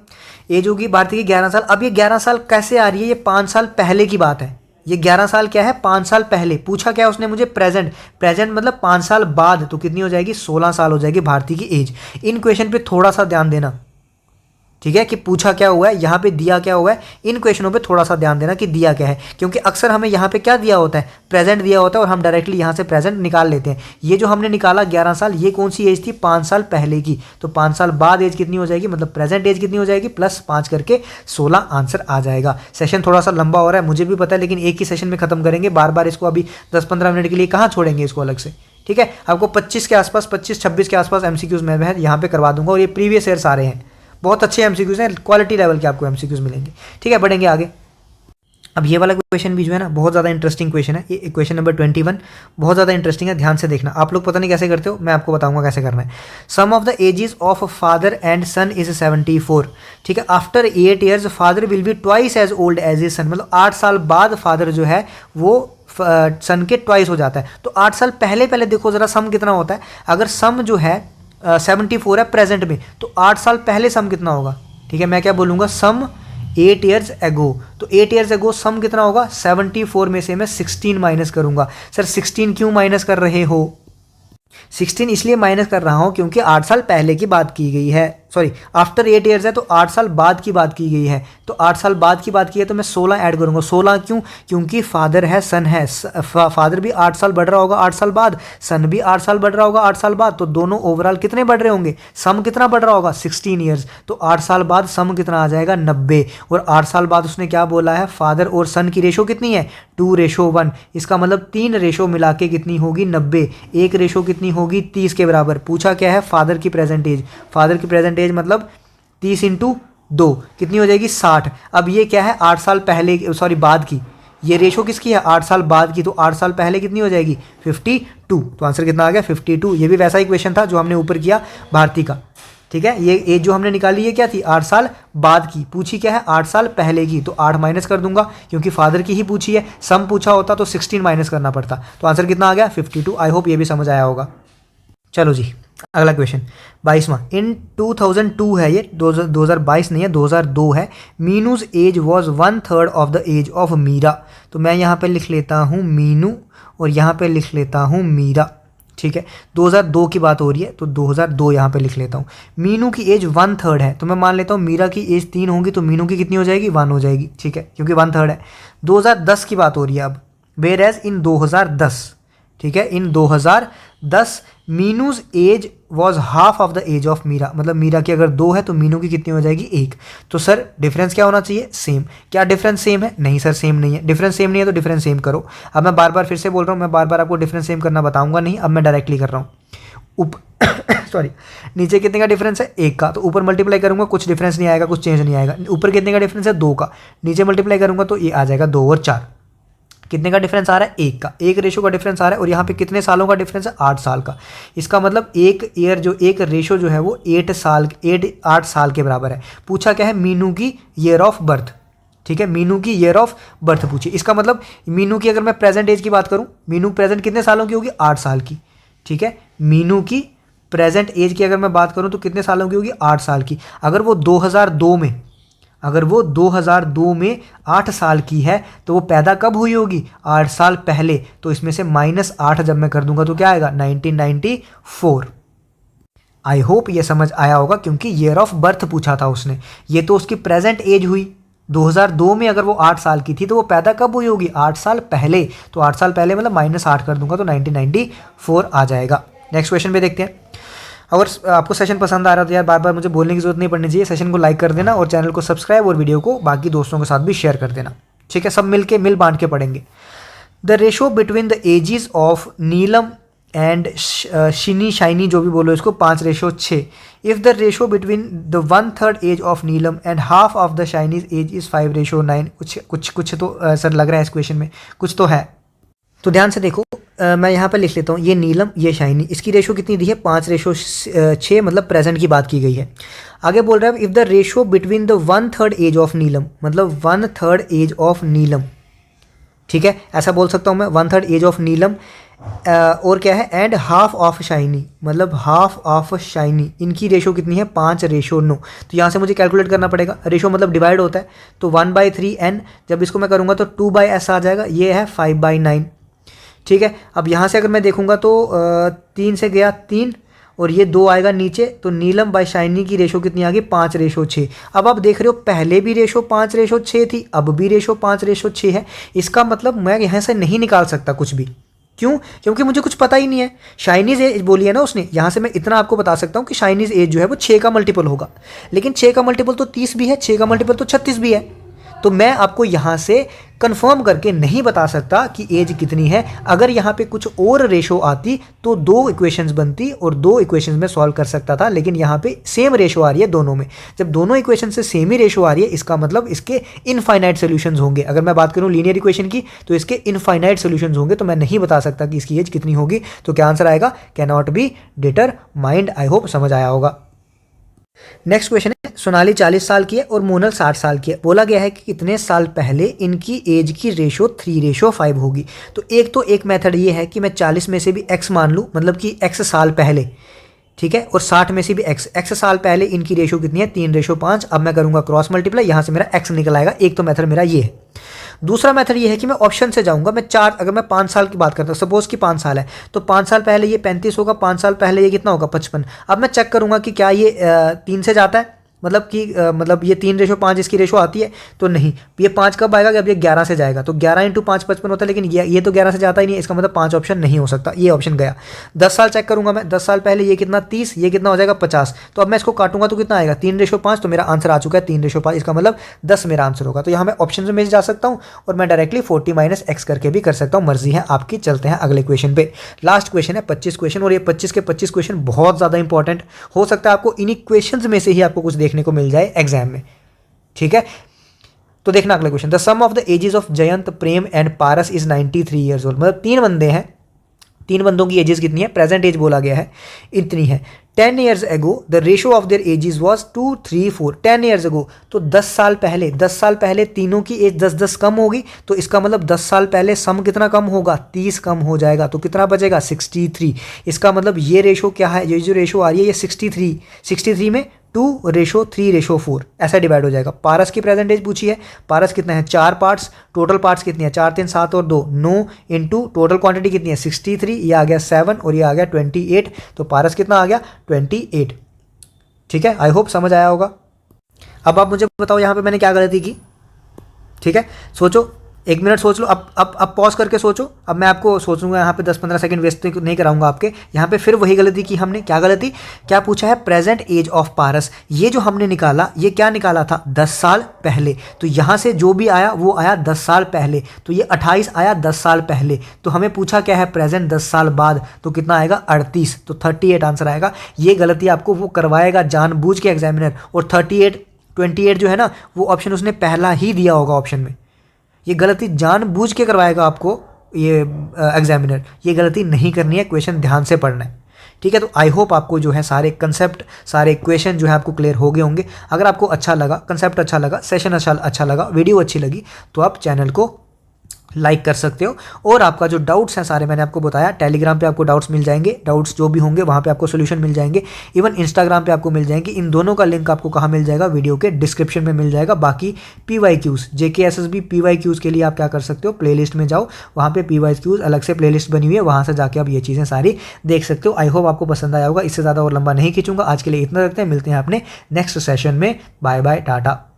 एज होगी भारती की 11 साल। अब ये 11 साल कैसे आ रही है, ये 5 साल पहले की बात है। ये 11 साल क्या है, 5 साल पहले। पूछा क्या उसने मुझे, प्रेजेंट। प्रेजेंट मतलब 5 साल बाद, तो कितनी हो जाएगी 16 साल हो जाएगी भारती की एज। इन क्वेश्चन पे थोड़ा सा ध्यान देना, ठीक है, कि पूछा क्या हुआ है, यहाँ पे दिया क्या हुआ है। इन क्वेश्चनों पे थोड़ा सा ध्यान देना कि दिया क्या है, क्योंकि अक्सर हमें यहाँ पे क्या दिया होता है, प्रेजेंट दिया होता है और हम डायरेक्टली यहाँ से प्रेजेंट निकाल लेते हैं। ये जो हमने निकाला 11 साल, ये कौन सी एज थी, 5 साल पहले की। तो 5 साल बाद एज कितनी हो जाएगी, मतलब प्रेजेंट एज कितनी हो जाएगी, +5 करके 16 आंसर आ जाएगा। सेशन थोड़ा सा लंबा हो रहा है मुझे भी पता है, लेकिन एक ही सेशन में खत्म करेंगे। बार बार इसको अभी 10-15 मिनट के लिए कहाँ छोड़ेंगे इसको अलग से। ठीक है, आपको 25 के आसपास, 25-26 के आसपास MCQs मैं यहाँ पे करवा दूंगा, और ये प्रीवियस ईयर सारे हैं। बहुत अच्छे MCQs हैं, क्वालिटी लेवल के आपको MCQs मिलेंगे। ठीक है, बढ़ेंगे आगे। अब ये वाला क्वेश्चन भी जो है ना बहुत ज़्यादा इंटरेस्टिंग क्वेश्चन है। ये क्वेश्चन नंबर 21 बहुत ज़्यादा इंटरेस्टिंग है, ध्यान से देखना। आप लोग पता नहीं कैसे करते हो, मैं आपको बताऊंगा कैसे करना है। Sum of the ages of father and son is 74। ठीक है, after 8 years father will be twice as old as a son, मतलब 8 साल बाद फादर जो है वो सन के ट्वाइस हो जाता है। तो 8 साल पहले पहले देखो जरा सम कितना होता है। अगर सम जो है 74 है प्रेजेंट में, तो 8 साल पहले सम कितना होगा। ठीक है, मैं क्या बोलूँगा, सम 8 ईयर्स एगो। तो 8 ईयर्स एगो सम कितना होगा, 74 में से मैं 16 माइनस करूंगा। सर 16 क्यों माइनस कर रहे हो, 16 इसलिए माइनस कर रहा हूं क्योंकि 8 साल पहले की बात की गई है। सॉरी, आफ्टर 8 ईयर्स है तो 8 साल बाद की बात की गई है। तो 8 साल बाद की बात की है तो मैं 16 ऐड करूंगा। 16 क्यों, क्योंकि फादर है सन है, फादर भी 8 साल बढ़ रहा होगा 8 साल बाद, सन भी 8 साल बढ़ रहा होगा 8 साल बाद। तो दोनों ओवरऑल कितने बढ़ रहे होंगे, सम कितना बढ़ रहा होगा 16 ईयर्स। तो 8 साल बाद सम कितना आ जाएगा 90। और 8 साल बाद उसने क्या बोला है, फादर और सन की रेशो कितनी है 2:1। इसका मतलब 3 रेशो मिला के कितनी होगी 90। एक रेशो कितनी होगी 30 के बराबर। पूछा क्या है, फादर की प्रेजेंट एज। फादर की प्रेजेंट एज मतलब 30 × 2 कितनी हो जाएगी 60। अब ये क्या है 8 साल पहले, सॉरी बाद की, ये रेशो किसकी है 8 साल बाद की। तो 8 साल पहले कितनी हो जाएगी 52। तो आंसर कितना आ गया 52। ये भी वैसा ही क्वेश्चन था जो हमने ऊपर किया भारती का। ठीक है, ये एज जो हमने निकाली ये क्या थी 8 साल बाद की, पूछी क्या है 8 साल पहले की। तो 8 माइनस कर दूंगा क्योंकि फादर की ही पूछी है। सम पूछा होता तो 16 माइनस करना पड़ता। तो आंसर कितना आ गया 52। आई होप ये भी समझ आया होगा। चलो जी, अगला क्वेश्चन 22वां। इन 2002 है ये, 2022 नहीं है 2002 है। Meenu's age was 1/3 of the age of Meera. तो मैं यहाँ पे लिख लेता हूँ मीनू और यहाँ पे लिख लेता हूँ मीरा। ठीक है, 2002 की बात हो रही है तो 2002 यहाँ पे लिख लेता हूँ। मीनू की एज 1/3 है, तो मैं मान लेता हूँ मीरा की एज 3 होगी, तो मीनू की कितनी हो जाएगी 1 हो जाएगी। ठीक है, क्योंकि 1/3 है। 2010 की बात हो रही है अब, वेयर एज इन 2010। ठीक है, in 2010 Meenu's age was half of the age of Meera, मतलब मीरा की अगर 2 है तो मीनू की कितनी हो जाएगी 1। तो सर डिफरेंस क्या होना चाहिए, सेम। क्या डिफरेंस सेम है, नहीं सर सेम नहीं है। डिफरेंस सेम नहीं है तो डिफरेंस सेम करो। अब मैं बार बार फिर से बोल रहा हूँ, मैं बार बार आपको डिफरेंस सेम करना बताऊंगा नहीं, अब मैं डायरेक्टली कर रहा हूँ। सॉरी, नीचे कितने का डिफरेंस है? 1 का, तो ऊपर मल्टीप्लाई करूंगा कुछ डिफरेंस नहीं आएगा, कुछ चेंज नहीं आएगा। ऊपर कितने का डिफरेंस है? 2 का, नीचे मल्टीप्लाई करूंगा तो ये आ जाएगा 2 और 4। कितने का डिफरेंस आ रहा है? 1 का, 1 रेशो का डिफरेंस आ रहा है। और यहाँ पे कितने सालों का डिफरेंस है? 8 साल का। इसका मतलब एक ईयर जो एक रेशो जो है वो 8 साल के बराबर है। पूछा क्या है? मीनू की ईयर ऑफ बर्थ। ठीक है, मीनू की ईयर ऑफ बर्थ पूछी। इसका मतलब मीनू की अगर मैं प्रेजेंट एज की बात करूं, मीनू प्रेजेंट कितने सालों की होगी? 8 साल की। ठीक है, मीनू की प्रेजेंट एज की अगर मैं बात करूं तो कितने सालों की होगी? 8 साल की। अगर वो 2002 में 8 साल की है तो वो पैदा कब हुई होगी? 8 साल पहले। तो इसमें से -8 जब मैं कर दूंगा तो क्या आएगा? 1994। आई होप ये समझ आया होगा, क्योंकि ईयर ऑफ बर्थ पूछा था उसने। ये तो उसकी प्रेजेंट एज हुई। 2002 में अगर वो 8 साल की थी तो वो पैदा कब हुई होगी? 8 साल पहले। तो 8 साल पहले मतलब -8 कर दूंगा तो 1994 आ जाएगा। नेक्स्ट क्वेश्चन पे देखते हैं। अगर आपको सेशन पसंद आ रहा है तो यार बार बार मुझे बोलने की जरूरत नहीं पड़नी चाहिए। सेशन को लाइक कर देना और चैनल को सब्सक्राइब और वीडियो को बाकी दोस्तों के साथ भी शेयर कर देना। ठीक है, सब मिल बांट के पढ़ेंगे। The ratio between the ages of Neelam and Shini Shiny, जो भी बोलो इसको, 5:6। If the ratio between the 1/3 age of Neelam and half of the Shiny's age is 5:9। कुछ तो सर लग रहा है इस क्वेश्चन में कुछ तो है। तो ध्यान से देखो, मैं यहाँ पर लिख लेता हूँ, ये नीलम ये शाइनी, इसकी रेशो कितनी दी है? 5:6, मतलब प्रेजेंट की बात की गई है। आगे बोल रहा है if the ratio between the 1/3 age of Neelam, मतलब 1/3 एज ऑफ नीलम। ठीक है, ऐसा बोल सकता हूँ मैं, 1/3 एज ऑफ नीलम। और क्या है? एंड हाफ ऑफ शाइनी, मतलब हाफ ऑफ शाइनी, इनकी रेशो कितनी है? 5:9। तो यहाँ से मुझे कैलकुलेट करना पड़ेगा। रेशो मतलब डिवाइड होता है, तो 1/3n, जब इसको मैं करूँगा तो 2/s आ जाएगा। ये है 5/9। ठीक है, अब यहाँ से अगर मैं देखूंगा तो 3 से गया 3 और ये 2 आएगा नीचे, तो नीलम बाय शाइनी की रेशो कितनी आ गई? 5:6। अब आप देख रहे हो पहले भी रेशो 5:6 थी, अब भी रेशो 5:6 है। इसका मतलब मैं यहाँ से नहीं निकाल सकता कुछ भी। क्यों? क्योंकि मुझे कुछ पता ही नहीं है। शाइनीज एज बोली है ना उसने, यहाँ से मैं इतना आपको बता सकता हूँ कि शाइनीज एज जो है वो 6 का मल्टीपल होगा। लेकिन 6 का मल्टीपल तो 30 भी है, 6 का मल्टीपल तो 36 भी है। तो मैं आपको यहाँ से कंफर्म करके नहीं बता सकता कि एज कितनी है। अगर यहाँ पे कुछ और रेशो आती तो 2 इक्वेशंस बनती और 2 इक्वेशंस में सॉल्व कर सकता था, लेकिन यहाँ पे सेम रेशो आ रही है दोनों में। जब दोनों इक्वेशन से सेम ही रेशो आ रही है, इसका मतलब इसके इनफाइनाइट सोल्यूशंस होंगे। अगर मैं बात करूँ लीनियर इक्वेशन की तो इसके इनफाइनाइट सोल्यूशंस होंगे, तो मैं नहीं बता सकता कि इसकी एज कितनी होगी। तो क्या आंसर आएगा? Can not be determined. I hope समझ आया होगा। नेक्स्ट क्वेश्चन है, सोनाली 40 साल की है और मोनल 60 साल की है। बोला गया है कि कितने साल पहले इनकी एज की रेशो 3:5 होगी। तो एक मेथड ये है कि मैं 40 में से भी x मान लूँ, मतलब कि x साल पहले। ठीक है, और 60 में से भी x साल पहले इनकी रेशो कितनी है? 3:5। अब मैं करूँगा क्रॉस मल्टीप्लाई, यहाँ से मेरा x निकल आएगा। एक तो मेथड मेरा ये है। दूसरा मेथड ये है कि मैं ऑप्शन से जाऊंगा। अगर मैं 5 साल की बात करता हूँ, सपोज कि 5 साल है, तो 5 साल पहले ये 35 होगा, 5 साल पहले ये कितना होगा? 55। अब मैं चेक करूंगा कि क्या ये 3 से जाता है, मतलब ये 3:5 इसकी रेशो आती है तो नहीं। ये 5 कब आएगा कि अब ये 11 से जाएगा, तो 11 × 5 55 होता है, लेकिन ये तो 11 से जाता ही नहीं है। इसका मतलब 5 ऑप्शन नहीं हो सकता, ये ऑप्शन गया। 10 साल चेक करूंगा मैं, 10 साल पहले ये कितना? 30, ये कितना हो जाएगा? 50। तो अब मैं इसको काटूंगा तो कितना आएगा? 3:5। तो मेरा आंसर आ चुका है 3:5। इसका मतलब 10 मेरा आंसर होगा। तो यहाँ मैं ऑप्शन में जा सकता हूँ और मैं डायरेक्टली 40 - x करके भी कर सकता हूँ, मर्जी है आपकी। चलते हैं अगले क्वेश्चन पे। लास्ट क्वेश्चन है 25 क्वेश्चन, और ये 25 के 25 क्वेश्चन बहुत ज़्यादा इंपॉर्टेंट हो सकता है। आपको इन्हीं क्वेश्चन में से ही आपको कुछ देखने को मिल जाए एग्जाम में। ठीक है, तो देखना अगला question. The sum of the ages of Jayant, Prem and Paras is 93 years old. मतलब 3 बंदे हैं, 3 बंदों की एजेस कितनी है? प्रेजेंट एज बोला गया है इतनी है। 10 years ago the ratio of their edges was 2, 3, 4। 10 years ago, तो 10 साल पहले तीनों की एज 10-10 कम होगी। तो इसका मतलब 10 साल पहले सम कितना कम होगा? 30 कम हो जाएगा। तो कितना बचेगा? 63। इसका मतलब ये रेशो क्या है? ये जो रेशो आ रही है ये 63 में 2:3:4 ऐसा डिवाइड हो जाएगा। पारस की प्रेजेंट एज पूछी है। पारस कितना है? 4 पार्ट्स। टोटल पार्ट्स कितनी है? 4, 3, 7 और 2 9 इंटू टोटल क्वांटिटी कितनी है? 63। ये आ गया 7 और ये आ गया 28। तो पारस कितना आ गया? 28। ठीक है, आई होप समझ आया होगा। अब आप मुझे बताओ यहाँ पे मैंने क्या गलती की। ठीक है, सोचो 1 मिनट सोच लो, अब पॉज करके सोचो। अब मैं आपको सोचूंगा यहाँ पे 10-15 सेकंड वेस्ट नहीं कराऊंगा आपके। यहाँ पे फिर वही गलती की हमने। क्या गलती, क्या पूछा है, प्रेजेंट एज ऑफ पारस। ये जो हमने निकाला, ये क्या निकाला था, 10 साल पहले। तो यहाँ से जो भी आया वो आया 10 साल पहले, तो ये 28 आया 10 साल पहले। तो हमें पूछा क्या है, प्रेजेंट 10 साल बाद, तो कितना आएगा 38, तो 38 आंसर आएगा। ये गलती आपको वो करवाएगा जानबूझ के एग्जामिनर। और 28 जो है ना, वो ऑप्शन उसने पहला ही दिया होगा ऑप्शन में। ये गलती जानबूझ के करवाएगा आपको ये एग्जामिनर। ये गलती नहीं करनी है, क्वेश्चन ध्यान से पढ़ना है, ठीक है। तो आई होप आपको जो है सारे कंसेप्ट, सारे क्वेश्चन जो है आपको क्लियर हो गए होंगे। अगर आपको अच्छा लगा, कंसेप्ट अच्छा लगा, सेशन अच्छा लगा, वीडियो अच्छी लगी, तो आप चैनल को लाइक कर सकते हो। और आपका जो डाउट्स हैं सारे मैंने आपको बताया, टेलीग्राम पे आपको डाउट्स मिल जाएंगे, डाउट्स जो भी होंगे वहाँ पे आपको सोल्यूशन मिल जाएंगे। इवन इंस्टाग्राम पे आपको मिल जाएंगे। इन दोनों का लिंक आपको कहाँ मिल जाएगा, वीडियो के डिस्क्रिप्शन में मिल जाएगा। बाकी PYQs, JKSSB PYQs के लिए आप क्या कर सकते हो, प्लेलिस्ट में जाओ, वहाँ पे PYQs अलग से प्लेलिस्ट बनी हुई है, वहाँ से जाके आप ये चीज़ें सारी देख सकते हो। आई होप आपको पसंद आया होगा। इससे ज़्यादा और लंबा नहीं खींचूंगा, आज के लिए इतना रखते हैं। मिलते हैं अपने नेक्स्ट सेशन में। Bye bye, Tata.